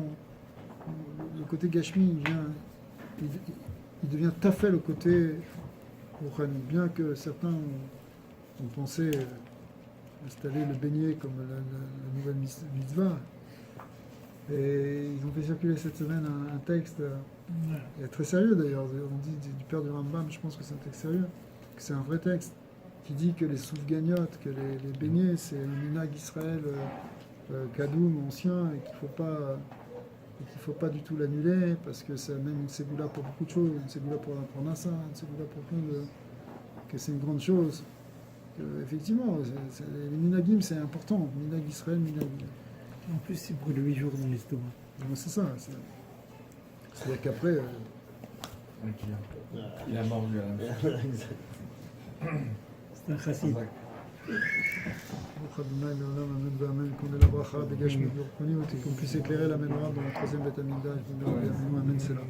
le côté Gashmi, il devient tafel au côté Rouhani, bien que certains ont pensé installer le beignet comme la nouvelle mitzvah. Et ils ont fait circuler cette semaine un texte très sérieux d'ailleurs, on dit du père du Rambam, je pense que c'est un texte sérieux, que c'est un vrai texte, qui dit que les soufgagnottes, que les beignets, c'est un minag Israël kadoum, ancien, et qu'il ne faut pas du tout l'annuler, parce que ça amène une ségoula pour beaucoup de choses, une ségoula pour Nassa, une ségoula pour plein de... que c'est une grande chose. Effectivement, les minagim, c'est important, minag Israël, minag... En plus, c'est pour 8 jours dans l'estomac. C'est ça. C'est-à-dire qu'après... Il a mordu à la C'est un chassid. Qu'on ait la bracha, dégage-moi, qu'on puisse éclairer la mémoire dans la troisième Beth Amikdash. Amen, c'est là.